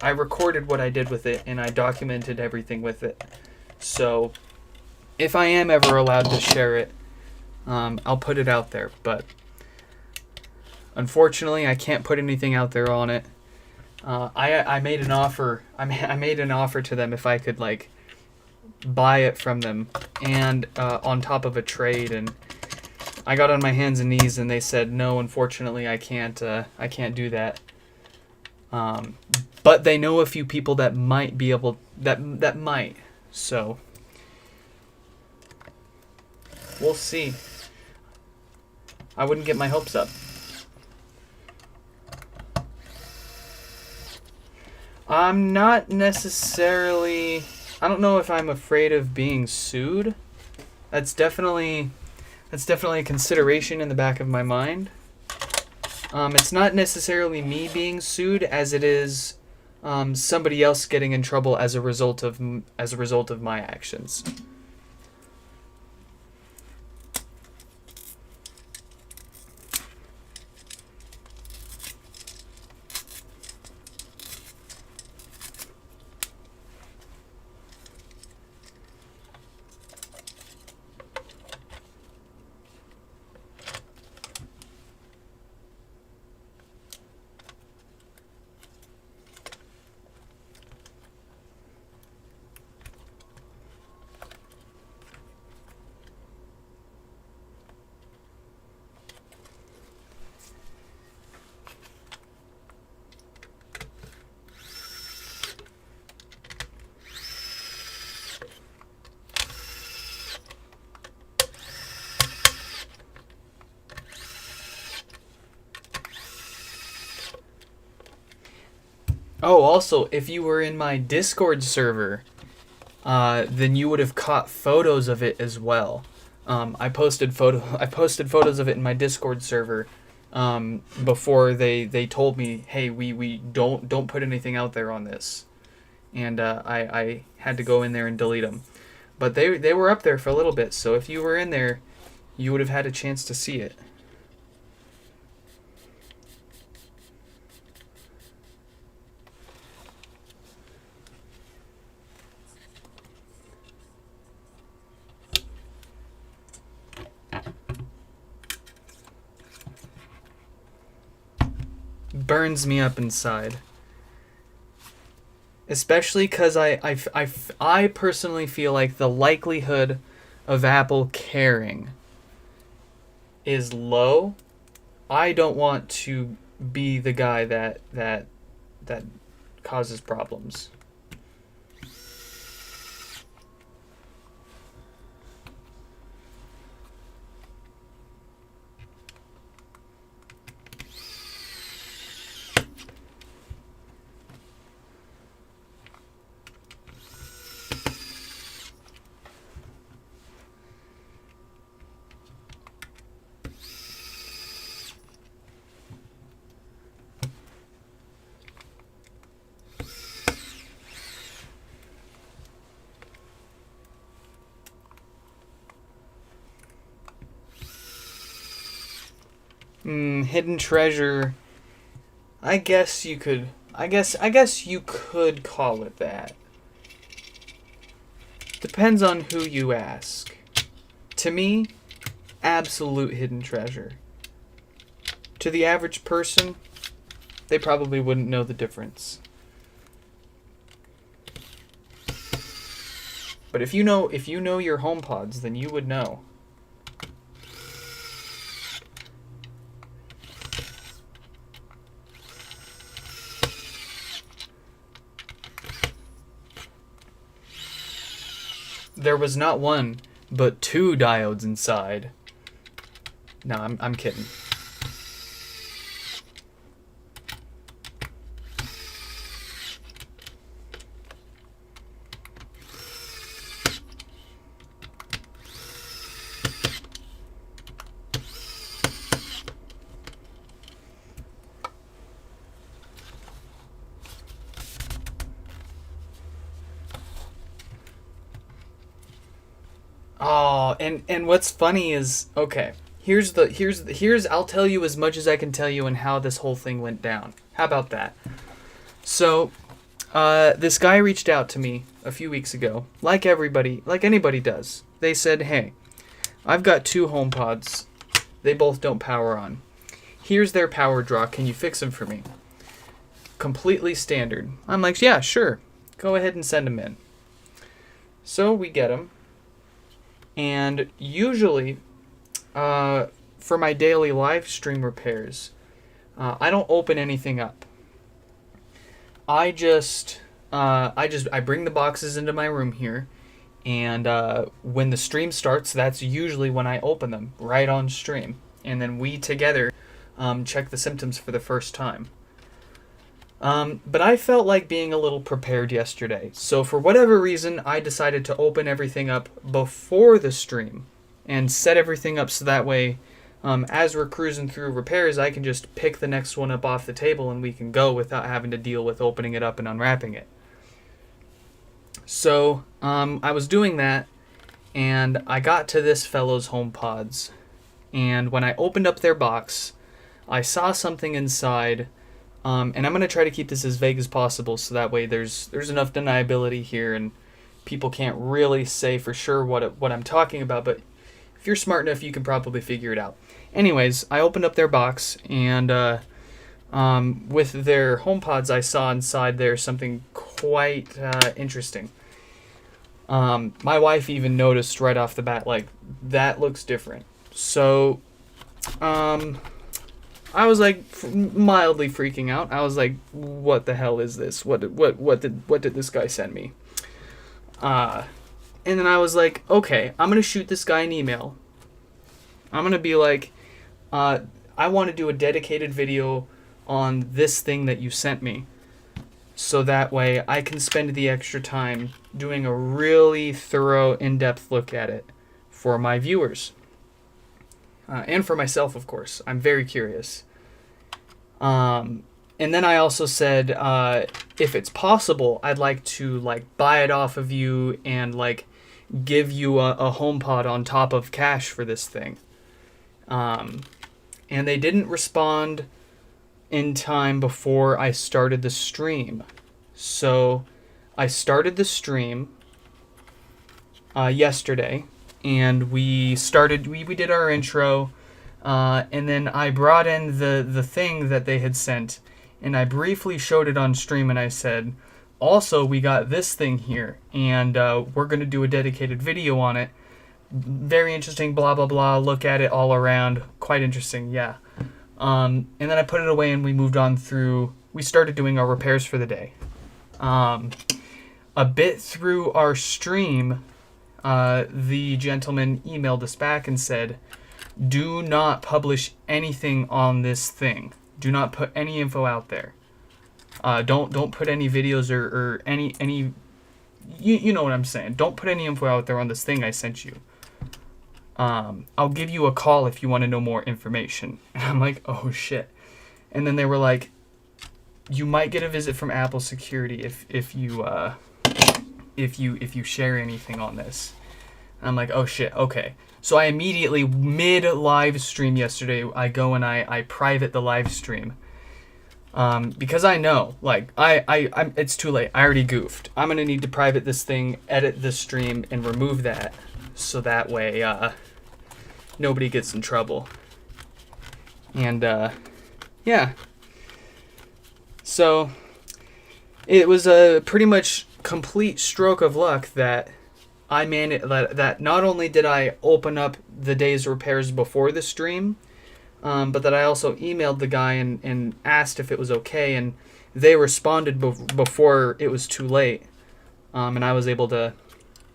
I recorded what I did with it and I documented everything with it. So if I am ever allowed to share it, I'll put it out there, but unfortunately, I can't put anything out there on it. I made an offer. I made an offer to them if I could like buy it from them, and on top of a trade. And I got on my hands and knees, and they said no. Unfortunately, I can't. I can't do that. But they know a few people that might be able. That might. So we'll see. I wouldn't get my hopes up. I'm not necessarily... I don't know if I'm afraid of being sued. That's definitely a consideration in the back of my mind. It's not necessarily me being sued as it is somebody else getting in trouble as a result of my actions. Oh, also, if you were in my Discord server, then you would have caught photos of it as well. I posted photos of it in my Discord server before they told me, hey, we don't put anything out there on this, and I had to go in there and delete them. But they were up there for a little bit, so if you were in there, you would have had a chance to see it. burns me up inside. Especially because I personally feel like the likelihood of Apple caring is low. I don't want to be the guy that causes problems. Hidden treasure. I guess you could call it that. Depends on who you ask. To me, absolute hidden treasure. To the average person, they probably wouldn't know the difference. But if you know your HomePods, then you would know. There was not one, but 2 diodes inside. No, I'm kidding. Oh, and what's funny is, okay, here's I'll tell you as much as I can tell you and how this whole thing went down. How about that? So, this guy reached out to me a few weeks ago, like anybody does. They said, "Hey, I've got 2 HomePods. They both don't power on. Here's their power draw. Can you fix them for me?" Completely standard. I'm like, "Yeah, sure. Go ahead and send them in." So we get them. And usually, for my daily live stream repairs, I don't open anything up. I bring the boxes into my room here, and when the stream starts, that's usually when I open them, right on stream. And then we together check the symptoms for the first time. But I felt like being a little prepared yesterday. So for whatever reason, I decided to open everything up before the stream and set everything up so that way, as we're cruising through repairs, I can just pick the next one up off the table and we can go without having to deal with opening it up and unwrapping it. So I was doing that, and I got to this fellow's HomePods. And when I opened up their box, I saw something inside. And I'm going to try to keep this as vague as possible so that way there's enough deniability here and people can't really say for sure what I'm talking about, but if you're smart enough, you can probably figure it out. Anyways, I opened up their box, and with their HomePods, I saw inside there something quite interesting. My wife even noticed right off the bat, like, that looks different. So, I was like mildly freaking out. I was like, "What the hell is this? What did this guy send me?" And then I was like, "Okay, I'm gonna shoot this guy an email. I'm gonna be like, I want to do a dedicated video on this thing that you sent me, so that way I can spend the extra time doing a really thorough, in-depth look at it for my viewers." And for myself, of course. I'm very curious. And then I also said, if it's possible, I'd like to buy it off of you and give you a HomePod on top of cash for this thing. And they didn't respond in time before I started the stream. So I started the stream yesterday. And we did our intro, and then I brought in the thing that they had sent, and I briefly showed it on stream, and I said, also, we got this thing here, and we're going to do a dedicated video on it. Very interesting, blah, blah, blah. Look at it all around. Quite interesting, yeah. And then I put it away, and we moved on through... We started doing our repairs for the day. A bit through our stream, the gentleman emailed us back and said, do not publish anything on this thing. Do not put any info out there. Don't put any videos or any you know what I'm saying. Don't put any info out there on this thing I sent you. I'll give you a call if you want to know more information. And I'm like, oh shit. And then they were like, you might get a visit from Apple Security if you share anything on this. And I'm like, oh shit, okay. So I immediately, mid live stream yesterday, I go and I private the live stream. Because I know, like, I'm it's too late. I already goofed. I'm gonna need to private this thing, edit this stream, and remove that, so that way, nobody gets in trouble. And, yeah. So, it was a pretty much complete stroke of luck that I managed, that not only did I open up the day's repairs before the stream, but that I also emailed the guy and asked if it was okay, and they responded before it was too late, and I was able to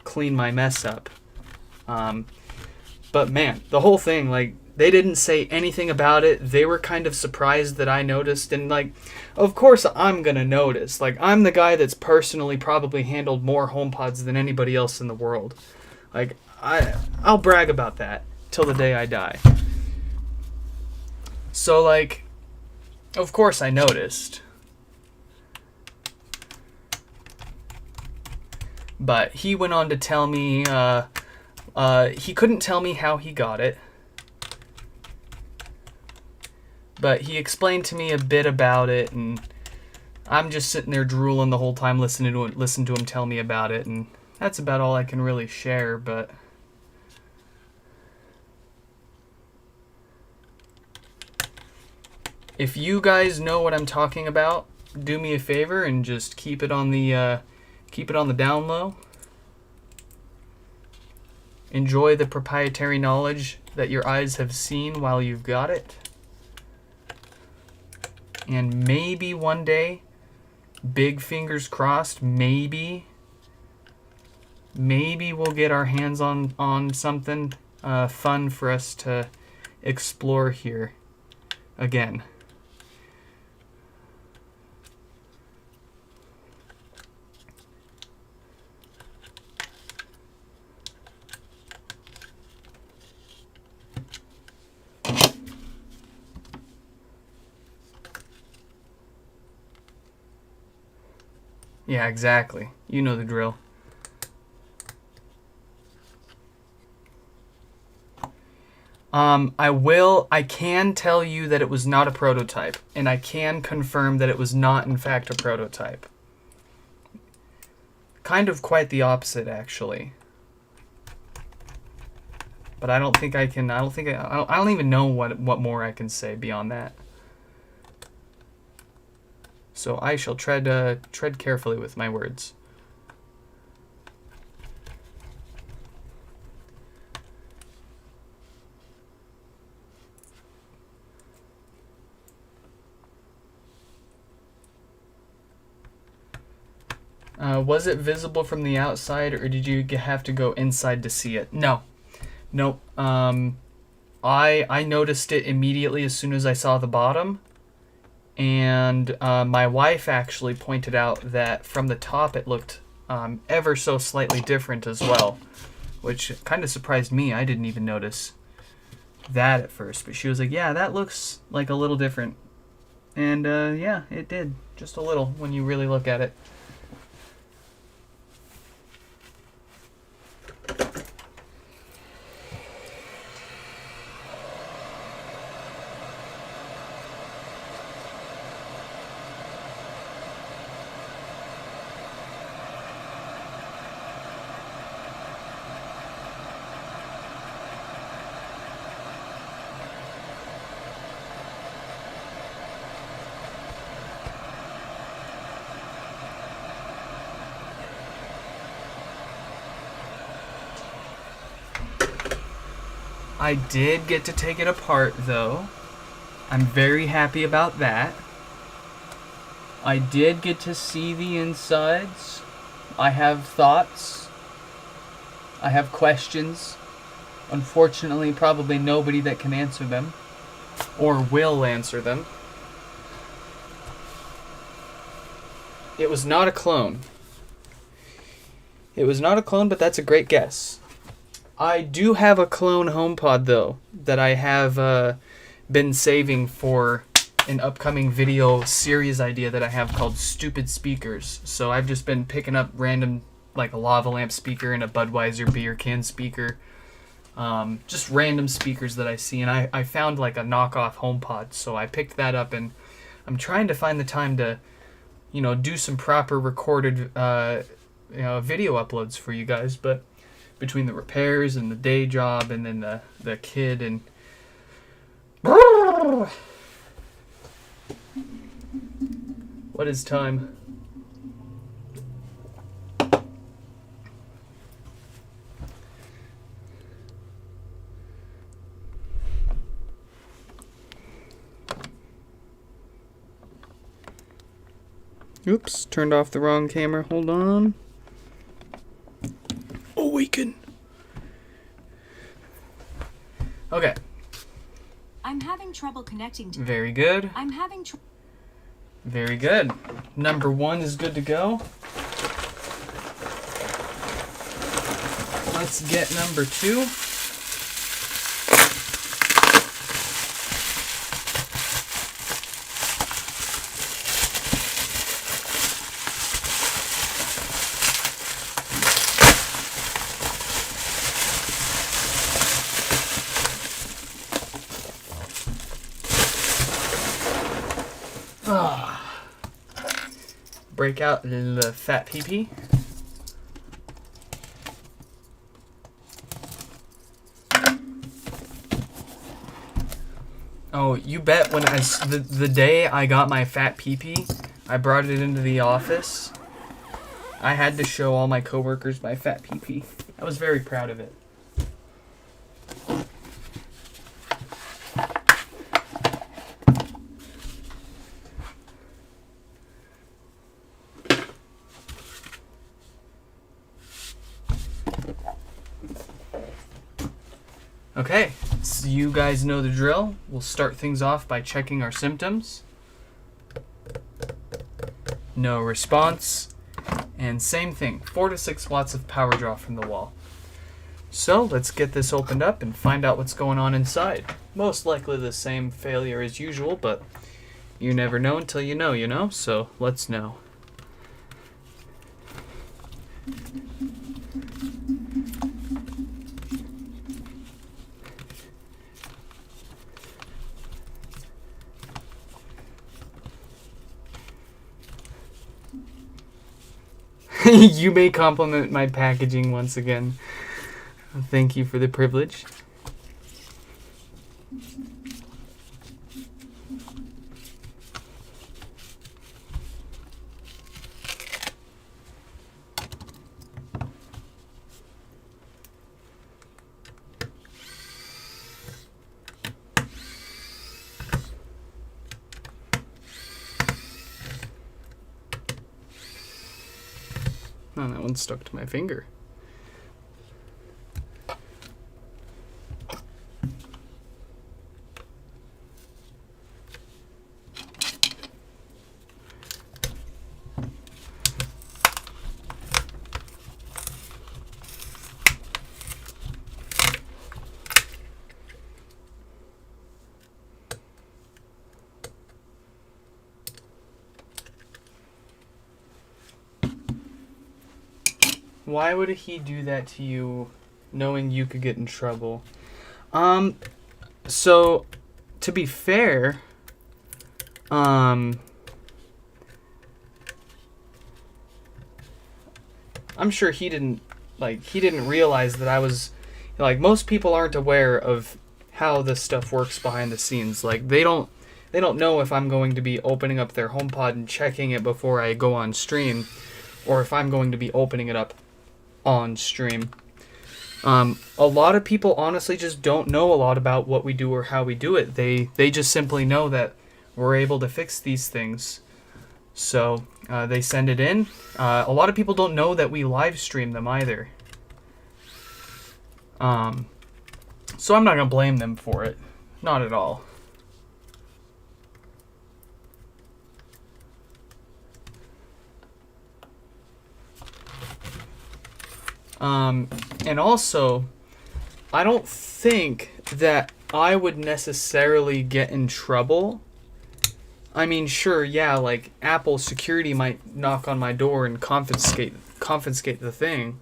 clean my mess up. But man, the whole thing, like, they didn't say anything about it. They were kind of surprised that I noticed, and like, of course I'm gonna notice. Like, I'm the guy that's personally probably handled more HomePods than anybody else in the world. Like, I'll brag about that till the day I die. So, like, of course I noticed. But he went on to tell me, he couldn't tell me how he got it. But he explained to me a bit about it, and I'm just sitting there drooling the whole time listening to him tell me about it, and that's about all I can really share, but... If you guys know what I'm talking about, do me a favor and just keep it on the down low. Enjoy the proprietary knowledge that your eyes have seen while you've got it. And maybe one day, big fingers crossed, maybe we'll get our hands on something fun for us to explore here again. Yeah, exactly. You know the drill. I can tell you that it was not a prototype, and I can confirm that it was not, in fact, a prototype. Kind of quite the opposite, actually. But I don't think I can, I don't even know what more I can say beyond that. So I shall tread carefully with my words. Was it visible from the outside, or did you have to go inside to see it? No. Nope. I noticed it immediately as soon as I saw the bottom. And my wife actually pointed out that from the top it looked ever so slightly different as well, which kind of surprised me. I didn't even notice that at first, but she was like, yeah, that looks like a little different. And yeah, it did, just a little when you really look at it. I did get to take it apart, though. I'm very happy about that. I did get to see the insides. I have thoughts. I have questions. Unfortunately, probably nobody that can answer them. Or will answer them. It was not a clone. It was not a clone, but that's a great guess. I do have a clone HomePod, though, that I have been saving for an upcoming video series idea that I have called Stupid Speakers. So I've just been picking up random, like a lava lamp speaker and a Budweiser beer can speaker. Just random speakers that I see. And I found like a knockoff HomePod, so I picked that up, and I'm trying to find the time to, do some proper recorded video uploads for you guys. But between the repairs and the day job and then the kid and... What is time? Oops, turned off the wrong camera. Hold on. Awaken. Okay. I'm having trouble connecting to... Very good. I'm having Very good. Number 1 is good to go. Let's get number 2. Break out the fat pee-pee. Oh, you bet when the day I got my fat pee-pee, I brought it into the office. I had to show all my coworkers my fat pee-pee. I was very proud of it. Okay, so you guys know the drill. We'll start things off by checking our symptoms. No response. And same thing, 4 to 6 watts of power draw from the wall. So let's get this opened up and find out what's going on inside. Most likely the same failure as usual, but you never know until you know, So let's know. You may compliment my packaging once again. Thank you for the privilege. Oh, that one stuck to my finger. Why would he do that to you, knowing you could get in trouble? So, to be fair, I'm sure he didn't realize that I was, most people aren't aware of how this stuff works behind the scenes. Like, they don't know if I'm going to be opening up their HomePod and checking it before I go on stream, or if I'm going to be opening it up on stream. A lot of people honestly just don't know a lot about what we do or how we do it. They just simply know that we're able to fix these things. So they send it in. A lot of people don't know that we live stream them either. So I'm not going to blame them for it. Not at all. And also, I don't think that I would necessarily get in trouble. I mean, sure, yeah, like Apple security might knock on my door and confiscate the thing.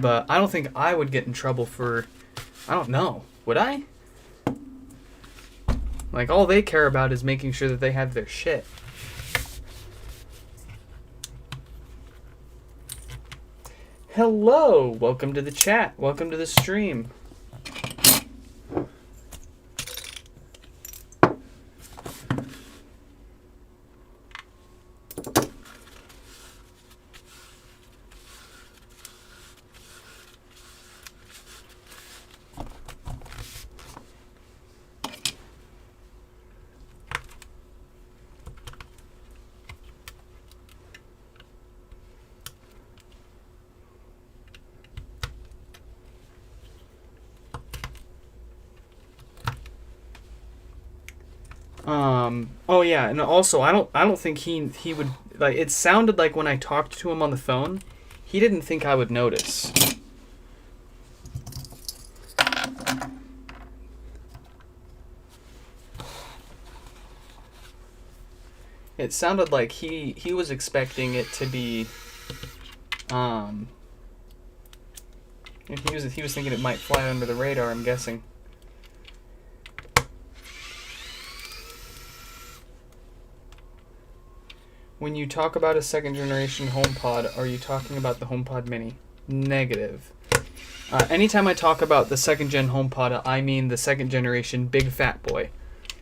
But I don't think I would get in trouble for, I don't know, would I? Like, all they care about is making sure that they have their shit. Hello, welcome to the chat, welcome to the stream. Oh yeah, and also I don't think he would, like, it sounded like when I talked to him on the phone, he didn't think I would notice. It sounded like he was expecting it to be and he was thinking it might fly under the radar, I'm guessing. When you talk about a second generation HomePod, are you talking about the HomePod Mini? Negative. Anytime I talk about the second gen HomePod, I mean the second generation big fat boy.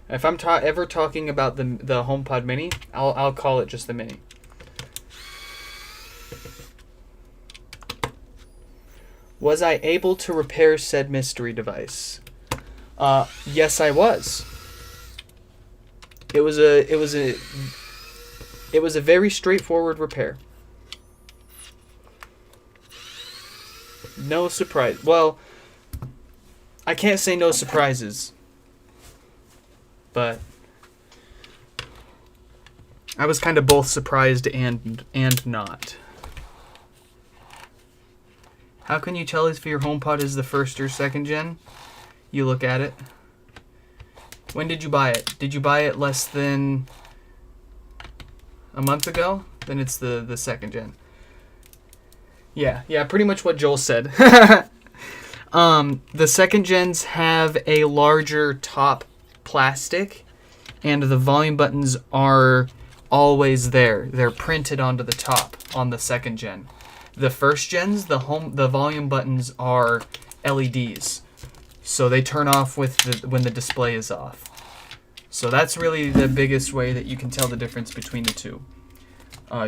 If I'm ever talking about the HomePod Mini, I'll call it just the Mini. Was I able to repair said mystery device? Yes, I was. It was a very straightforward repair. No surprise. Well, I can't say no surprises. But I was kind of both surprised and not. How can you tell if your HomePod is the first or second gen? You look at it. When did you buy it? Did you buy it less than a month ago? Then it's the second gen. Yeah, pretty much what Joel said. The second gens have a larger top plastic, and the volume buttons are always there. They're printed onto the top on the second gen. The first gens, the volume buttons are LEDs, so they turn off when the display is off. So that's really the biggest way that you can tell the difference between the two.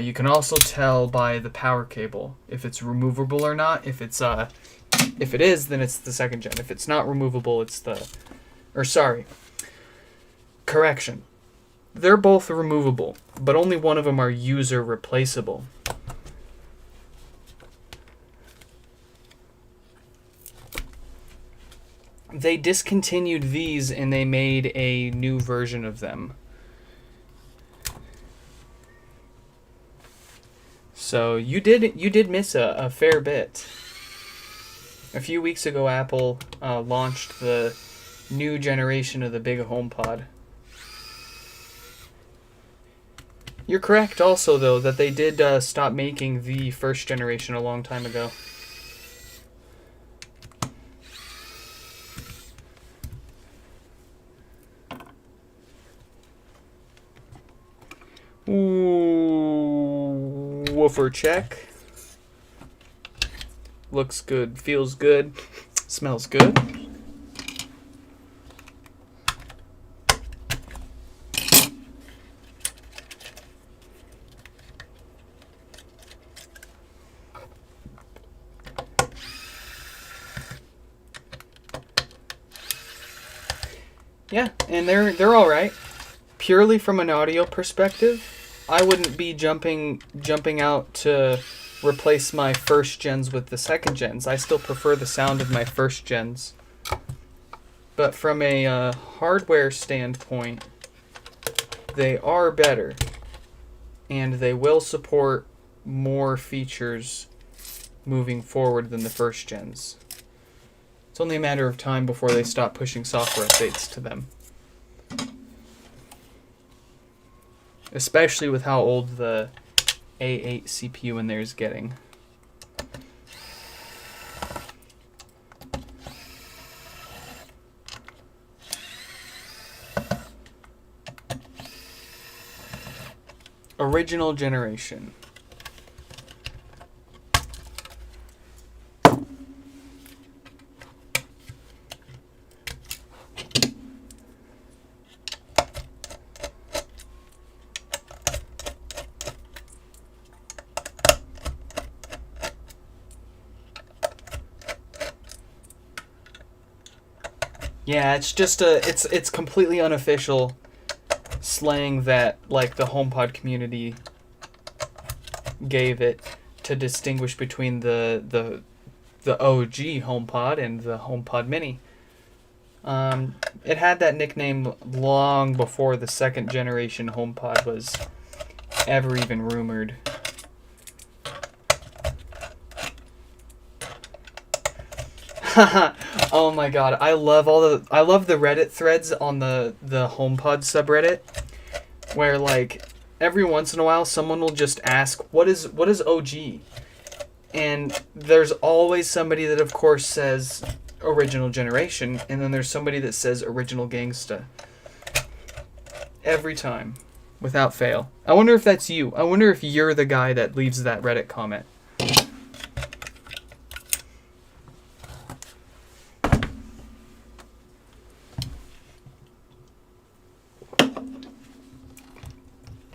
You can also tell by the power cable if it's removable or not. If it is, then it's the second gen. If it's not removable, it's correction. They're both removable, but only one of them are user replaceable. They discontinued these and they made a new version of them. So you did miss a fair bit. A few weeks ago, Apple launched the new generation of the big HomePod. You're correct also, though, that they did stop making the first generation a long time ago. Ooh, woofer check. Looks good, feels good, smells good. Yeah, and they're all right. Purely from an audio perspective, I wouldn't be jumping out to replace my first gens with the second gens. I still prefer the sound of my first gens. But from a hardware standpoint, they are better. And they will support more features moving forward than the first gens. It's only a matter of time before they stop pushing software updates to them. Especially with how old the A8 CPU in there is getting. Original generation. Yeah, it's just it's completely unofficial slang that like the HomePod community gave it to distinguish between the OG HomePod and the HomePod Mini. It had that nickname long before the second generation HomePod was ever even rumored. Oh my god, I love the Reddit threads on the HomePod subreddit where like every once in a while someone will just ask what is OG? And there's always somebody that of course says original generation, and then there's somebody that says original gangsta. Every time, without fail. I wonder if that's you. I wonder if you're the guy that leaves that Reddit comment.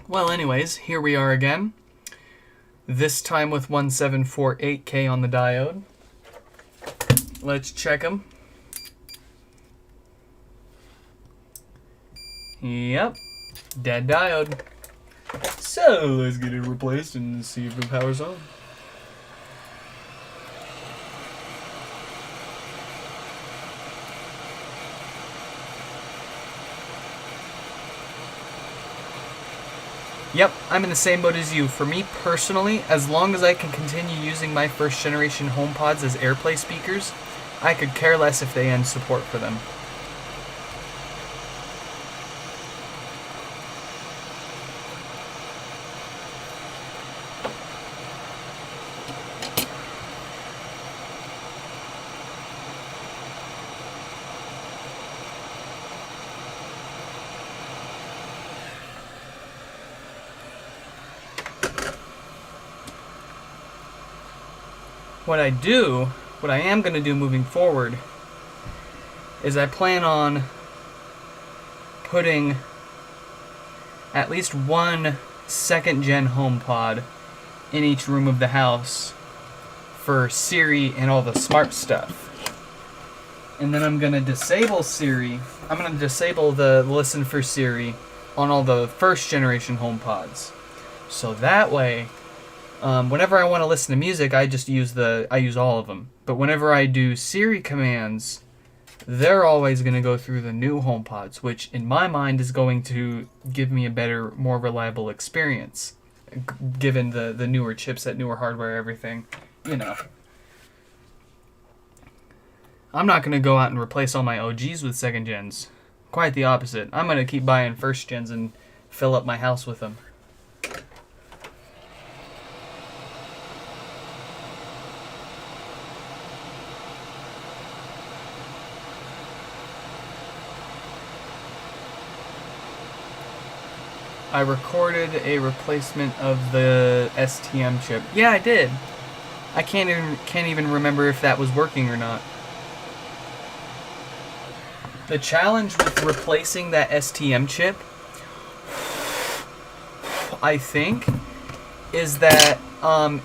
Well, anyways, here we are again. This time with 1748K on the diode. Let's check them. Yep, dead diode. So let's get it replaced and see if it powers on. Yep, I'm in the same boat as you. For me personally, as long as I can continue using my first generation HomePods as AirPlay speakers, I could care less if they end support for them. What I am going to do moving forward is I plan on putting at least one second gen HomePod in each room of the house for Siri and all the smart stuff. And then I'm going to disable Siri. I'm going to disable the listen for Siri on all the first generation HomePods. So that way, whenever I want to listen to music, I use all of them. But whenever I do Siri commands, they're always going to go through the new HomePods, which in my mind is going to give me a better, more reliable experience, given the newer chipset, newer hardware, everything, you know. I'm not going to go out and replace all my OGs with second gens. Quite the opposite. I'm going to keep buying first gens and fill up my house with them. I recorded a replacement of the STM chip. Yeah, I did. I can't even remember if that was working or not. The challenge with replacing that STM chip, I think, is that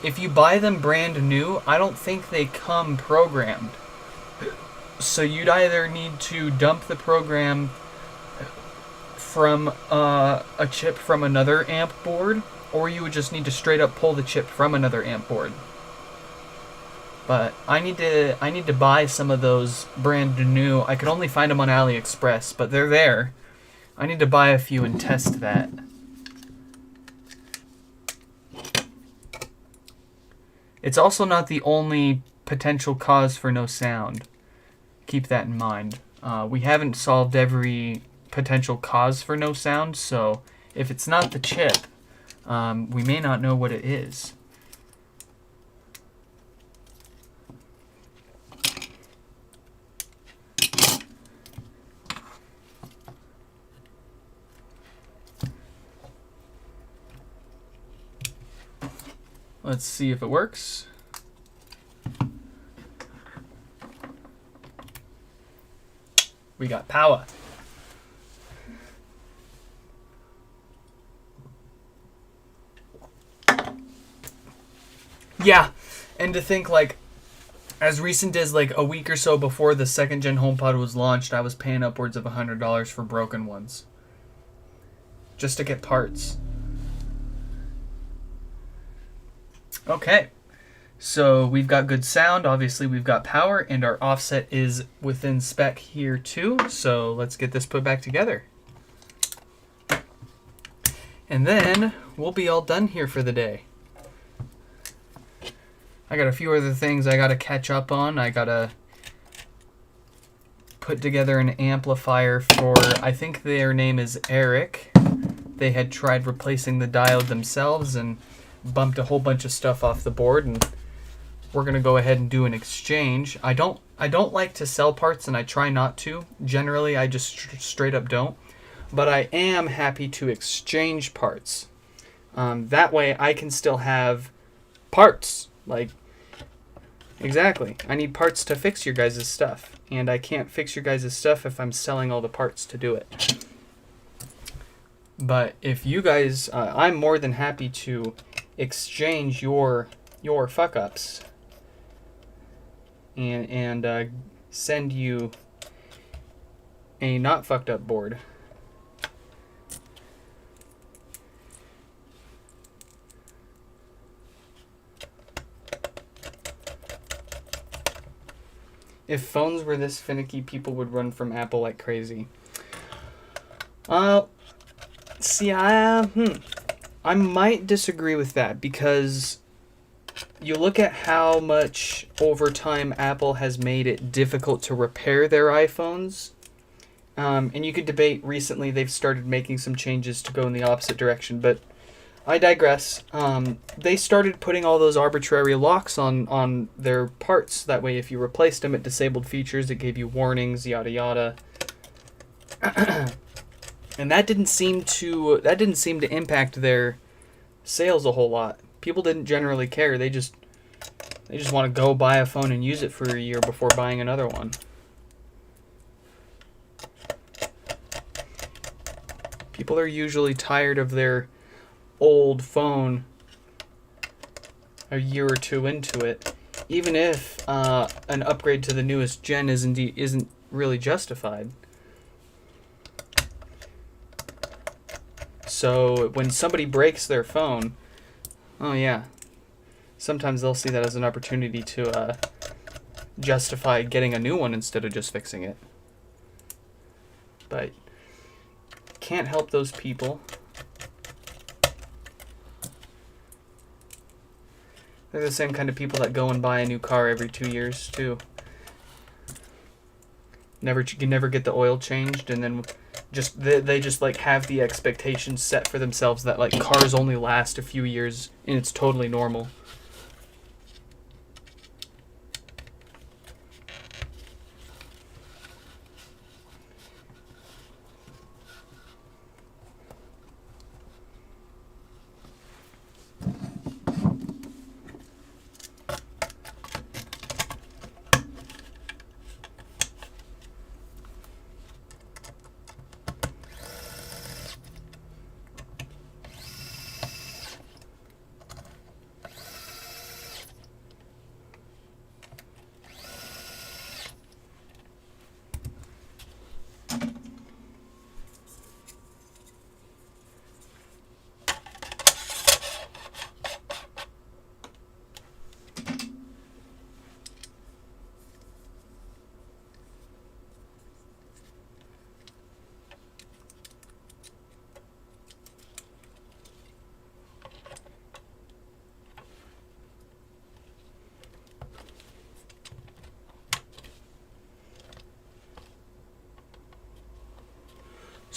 if you buy them brand new, I don't think they come programmed. So you'd either need to dump the program from a chip from another amp board, or you would just need to straight up pull the chip from another amp board. But I need to buy some of those brand new. I could only find them on AliExpress, but they're there. I need to buy a few and test that. It's also not the only potential cause for no sound. Keep that in mind. We haven't solved every potential cause for no sound, so if it's not the chip, we may not know what it is. Let's see if it works. We got power. Yeah, and to think like as recent as like a week or so before the second gen HomePod was launched, I was paying upwards of $100 for broken ones. Just to get parts. Okay, so we've got good sound, obviously we've got power, and our offset is within spec here too, so let's get this put back together. And then we'll be all done here for the day. I got a few other things I gotta catch up on. I gotta put together an amplifier for, I think their name is Eric. They had tried replacing the diode themselves and bumped a whole bunch of stuff off the board, and we're gonna go ahead and do an exchange. I don't like to sell parts, and I try not to. Generally, I just straight up don't. But I am happy to exchange parts. That way, I can still have parts. Like, exactly. I need parts to fix your guys' stuff, and I can't fix your guys' stuff if I'm selling all the parts to do it. But if you guys, I'm more than happy to exchange your fuck-ups and send you a not fucked up board. If phones were this finicky, people would run from Apple like crazy. See, I might disagree with that, because you look at how much over time Apple has made it difficult to repair their iPhones, and you could debate recently they've started making some changes to go in the opposite direction, but I digress. They started putting all those arbitrary locks on their parts. That way, if you replaced them, it disabled features, it gave you warnings, yada yada. And that didn't seem to impact their sales a whole lot. People didn't generally care. They just want to go buy a phone and use it for a year before buying another one. People are usually tired of their old phone a year or two into it, even if an upgrade to the newest gen isn't really justified. So when somebody breaks their phone, oh yeah, sometimes they'll see that as an opportunity to justify getting a new one instead of just fixing it. But can't help those people. They're the same kind of people that go and buy a new car every 2 years too. You never get the oil changed, and then they just like have the expectations set for themselves that like cars only last a few years, and it's totally normal.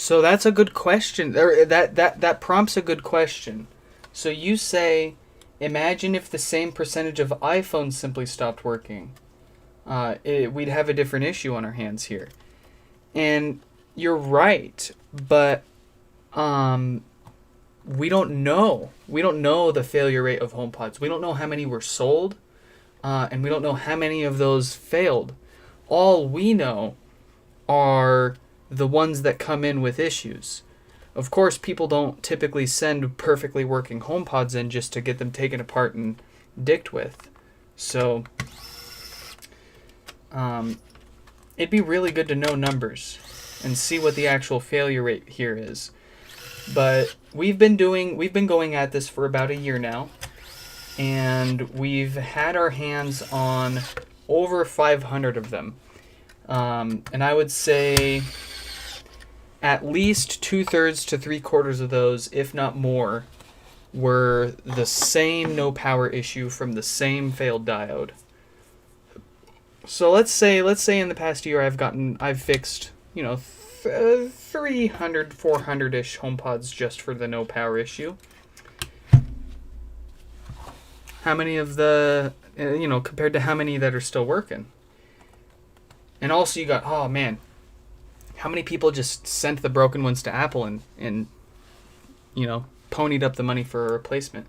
So that's a good question. That prompts a good question. So you say, imagine if the same percentage of iPhones simply stopped working. We'd have a different issue on our hands here. And you're right, but we don't know. We don't know the failure rate of HomePods. We don't know how many were sold, and we don't know how many of those failed. All we know are the ones that come in with issues. Of course, people don't typically send perfectly working HomePods in just to get them taken apart and dicked with. So, it'd be really good to know numbers and see what the actual failure rate here is. But we've been going at this for about a year now, and we've had our hands on over 500 of them. And I would say at least 2/3 to 3/4 of those, if not more, were the same no power issue from the same failed diode. So let's say in the past year I've fixed, 300, 400-ish HomePods just for the no power issue. How many of the, compared to how many that are still working? And also you got, oh man, how many people just sent the broken ones to Apple and ponied up the money for a replacement?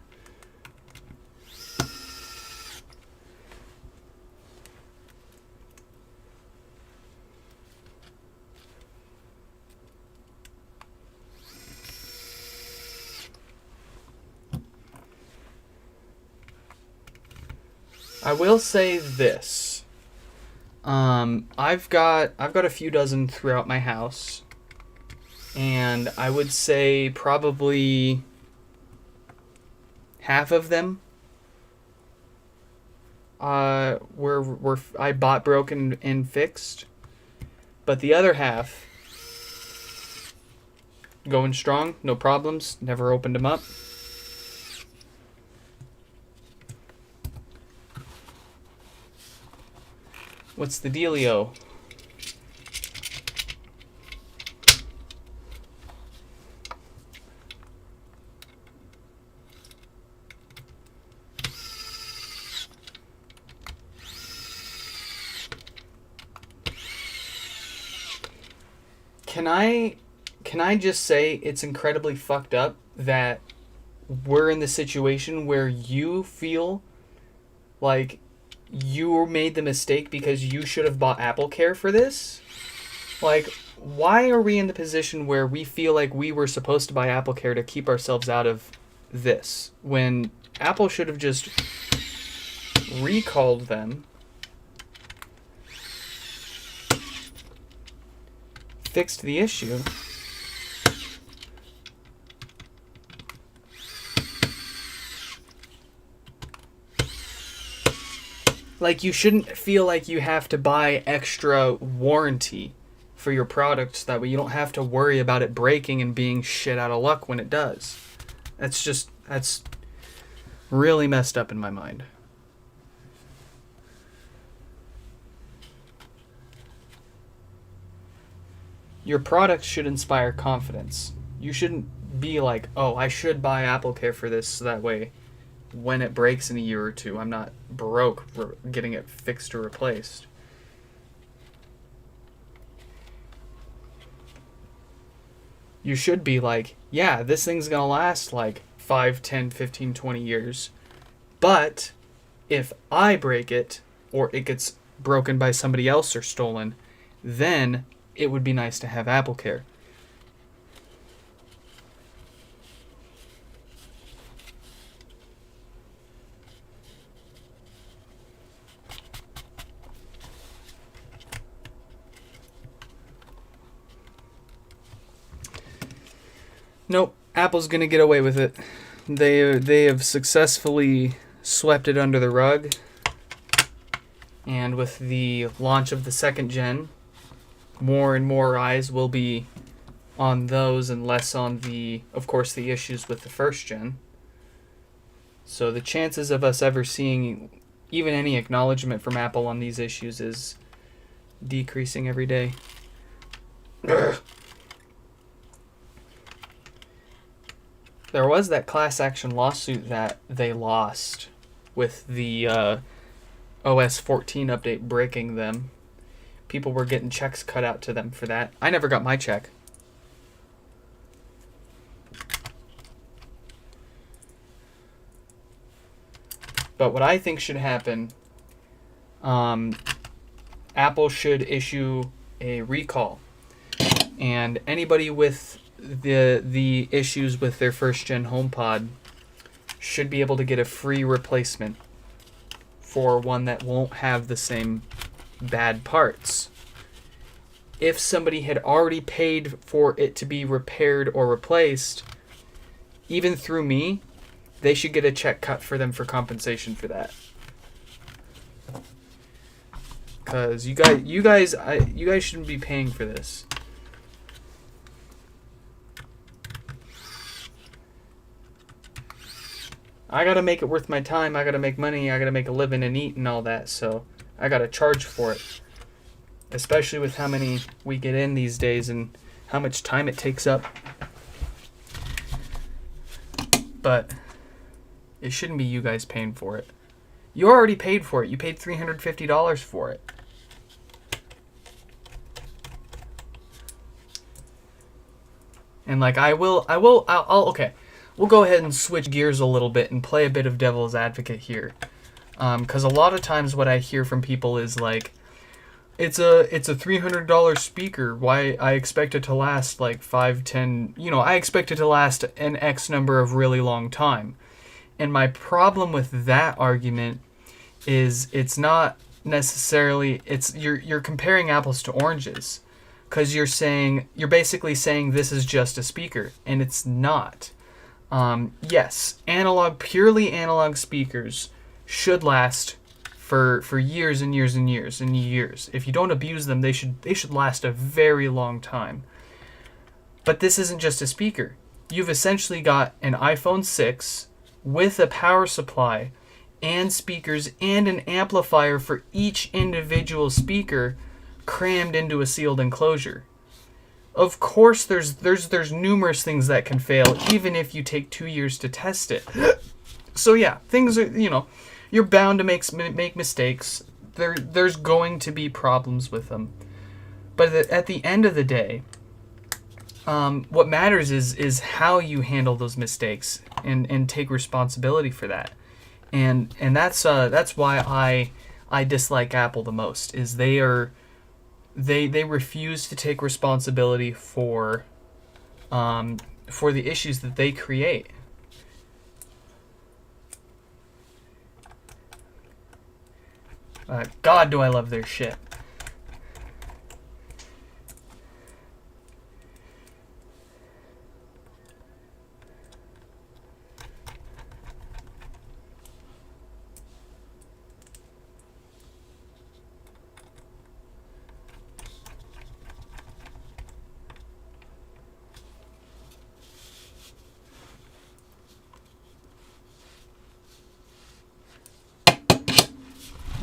I will say this. I've got a few dozen throughout my house, and I would say probably half of them were I bought broken and fixed, but the other half going strong, no problems, never opened them up. What's the dealio? Can I just say it's incredibly fucked up that we're in the situation where you feel like you made the mistake because you should have bought Apple Care for this? Like, why are we in the position where we feel like we were supposed to buy Apple Care to keep ourselves out of this, when Apple should have just recalled them, fixed the issue, like, you shouldn't feel like you have to buy extra warranty for your products. That way you don't have to worry about it breaking and being shit out of luck when it does. That's really messed up in my mind. Your product should inspire confidence. You shouldn't be like, oh, I should buy Apple Care for this so that way when it breaks in a year or two, I'm not broke for getting it fixed or replaced. You should be like, yeah, this thing's gonna last like 5, 10, 15, 20 years. But if I break it, or it gets broken by somebody else or stolen, then it would be nice to have Apple Care. Nope, Apple's gonna get away with it. They have successfully swept it under the rug, and with the launch of the second gen, more and more eyes will be on those and less on the issues with the first gen. So the chances of us ever seeing even any acknowledgement from Apple on these issues is decreasing every day. There was that class action lawsuit that they lost with the OS 14 update breaking them. People were getting checks cut out to them for that. I never got my check. But what I think should happen, Apple should issue a recall. And anybody with the issues with their first gen HomePod should be able to get a free replacement for one that won't have the same bad parts. If somebody had already paid for it to be repaired or replaced, even through me, they should get a check cut for them for compensation for that. Cause you guys shouldn't be paying for this. I gotta make it worth my time. I gotta make money. I gotta make a living and eat and all that. So I gotta charge for it. Especially with how many we get in these days and how much time it takes up. But it shouldn't be you guys paying for it. You already paid for it. You paid $350 for it. And like I'll okay. We'll go ahead and switch gears a little bit and play a bit of devil's advocate here. Because a lot of times what I hear from people is like, it's a $300 speaker. Why I expect it to last like 5, 10, I expect it to last an X number of really long time. And my problem with that argument is it's not necessarily, you're comparing apples to oranges. Because you're basically saying this is just a speaker, and it's not. Yes, purely analog speakers should last for years and years and years and years. If you don't abuse them, they should last a very long time. But this isn't just a speaker. You've essentially got an iPhone 6 with a power supply and speakers and an amplifier for each individual speaker crammed into a sealed enclosure. Of course, there's numerous things that can fail, even if you take 2 years to test it. So yeah, things are, you're bound to make mistakes. There's going to be problems with them. But at the end of the day, what matters is how you handle those mistakes and take responsibility for that. And that's why I dislike Apple the most, is they refuse to take responsibility for the issues that they create. God, do I love their shit.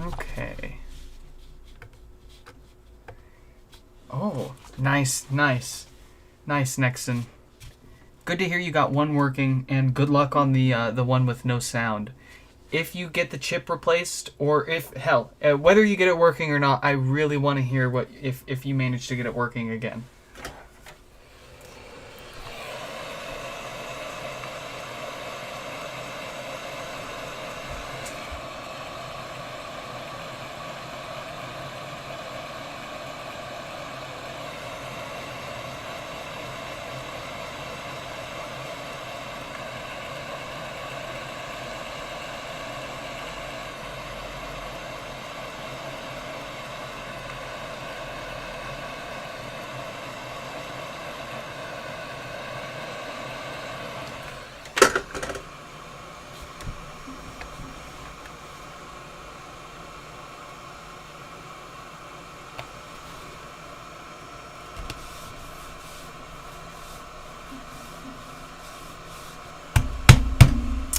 Okay. Oh, nice, Nexon. Good to hear you got one working, and good luck on the one with no sound. If you get the chip replaced, or whether you get it working or not, I really want to hear if you manage to get it working again.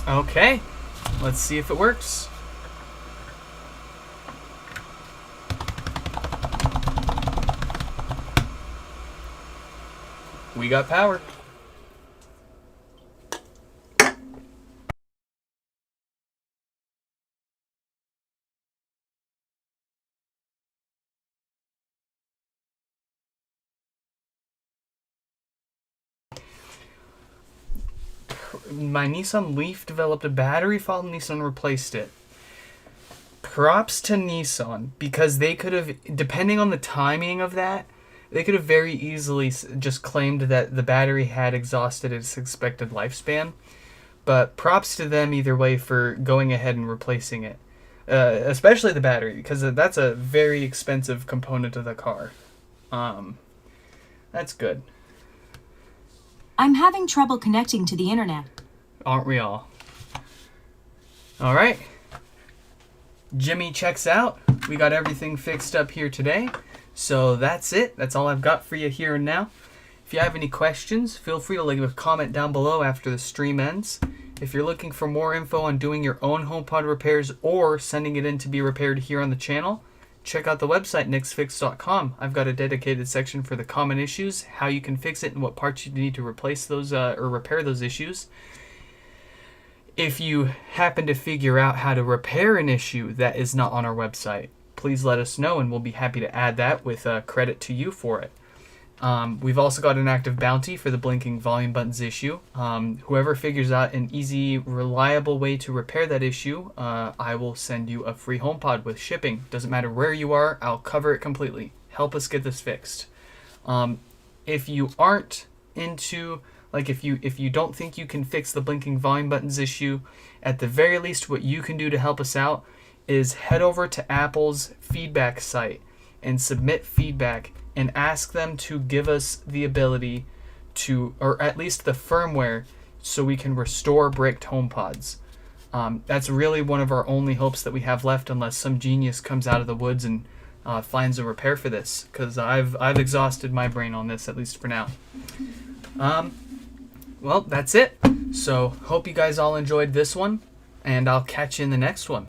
Okay, let's see if it works. We got power. my Nissan Leaf developed a battery fault and Nissan replaced it. Props to Nissan, because they could have, depending on the timing of that, they could have very easily just claimed that the battery had exhausted its expected lifespan. But props to them either way for going ahead and replacing it. Especially the battery, because that's a very expensive component of the car. That's good. I'm having trouble connecting to the internet. Aren't we all? Alright. Jimmy checks out. We got everything fixed up here today. So that's it. That's all I've got for you here and now. If you have any questions, feel free to leave a comment down below after the stream ends. If you're looking for more info on doing your own HomePod repairs or sending it in to be repaired here on the channel, check out the website nixfix.com. I've got a dedicated section for the common issues, how you can fix it, and what parts you need to replace those or repair those issues. If you happen to figure out how to repair an issue that is not on our website, please let us know and we'll be happy to add that with credit to you for it. We've also got an active bounty for the blinking volume buttons issue. Whoever figures out an easy, reliable way to repair that issue, I will send you a free HomePod with shipping. Doesn't matter where you are, I'll cover it completely. Help us get this fixed. If you aren't into, like if you don't think you can fix the blinking volume buttons issue, at the very least what you can do to help us out is head over to Apple's feedback site and submit feedback and ask them to give us the ability to, or at least the firmware, so we can restore bricked HomePods. That's really one of our only hopes that we have left, unless some genius comes out of the woods and finds a repair for this, because I've exhausted my brain on this, at least for now. Well, that's it. So hope you guys all enjoyed this one, and I'll catch you in the next one.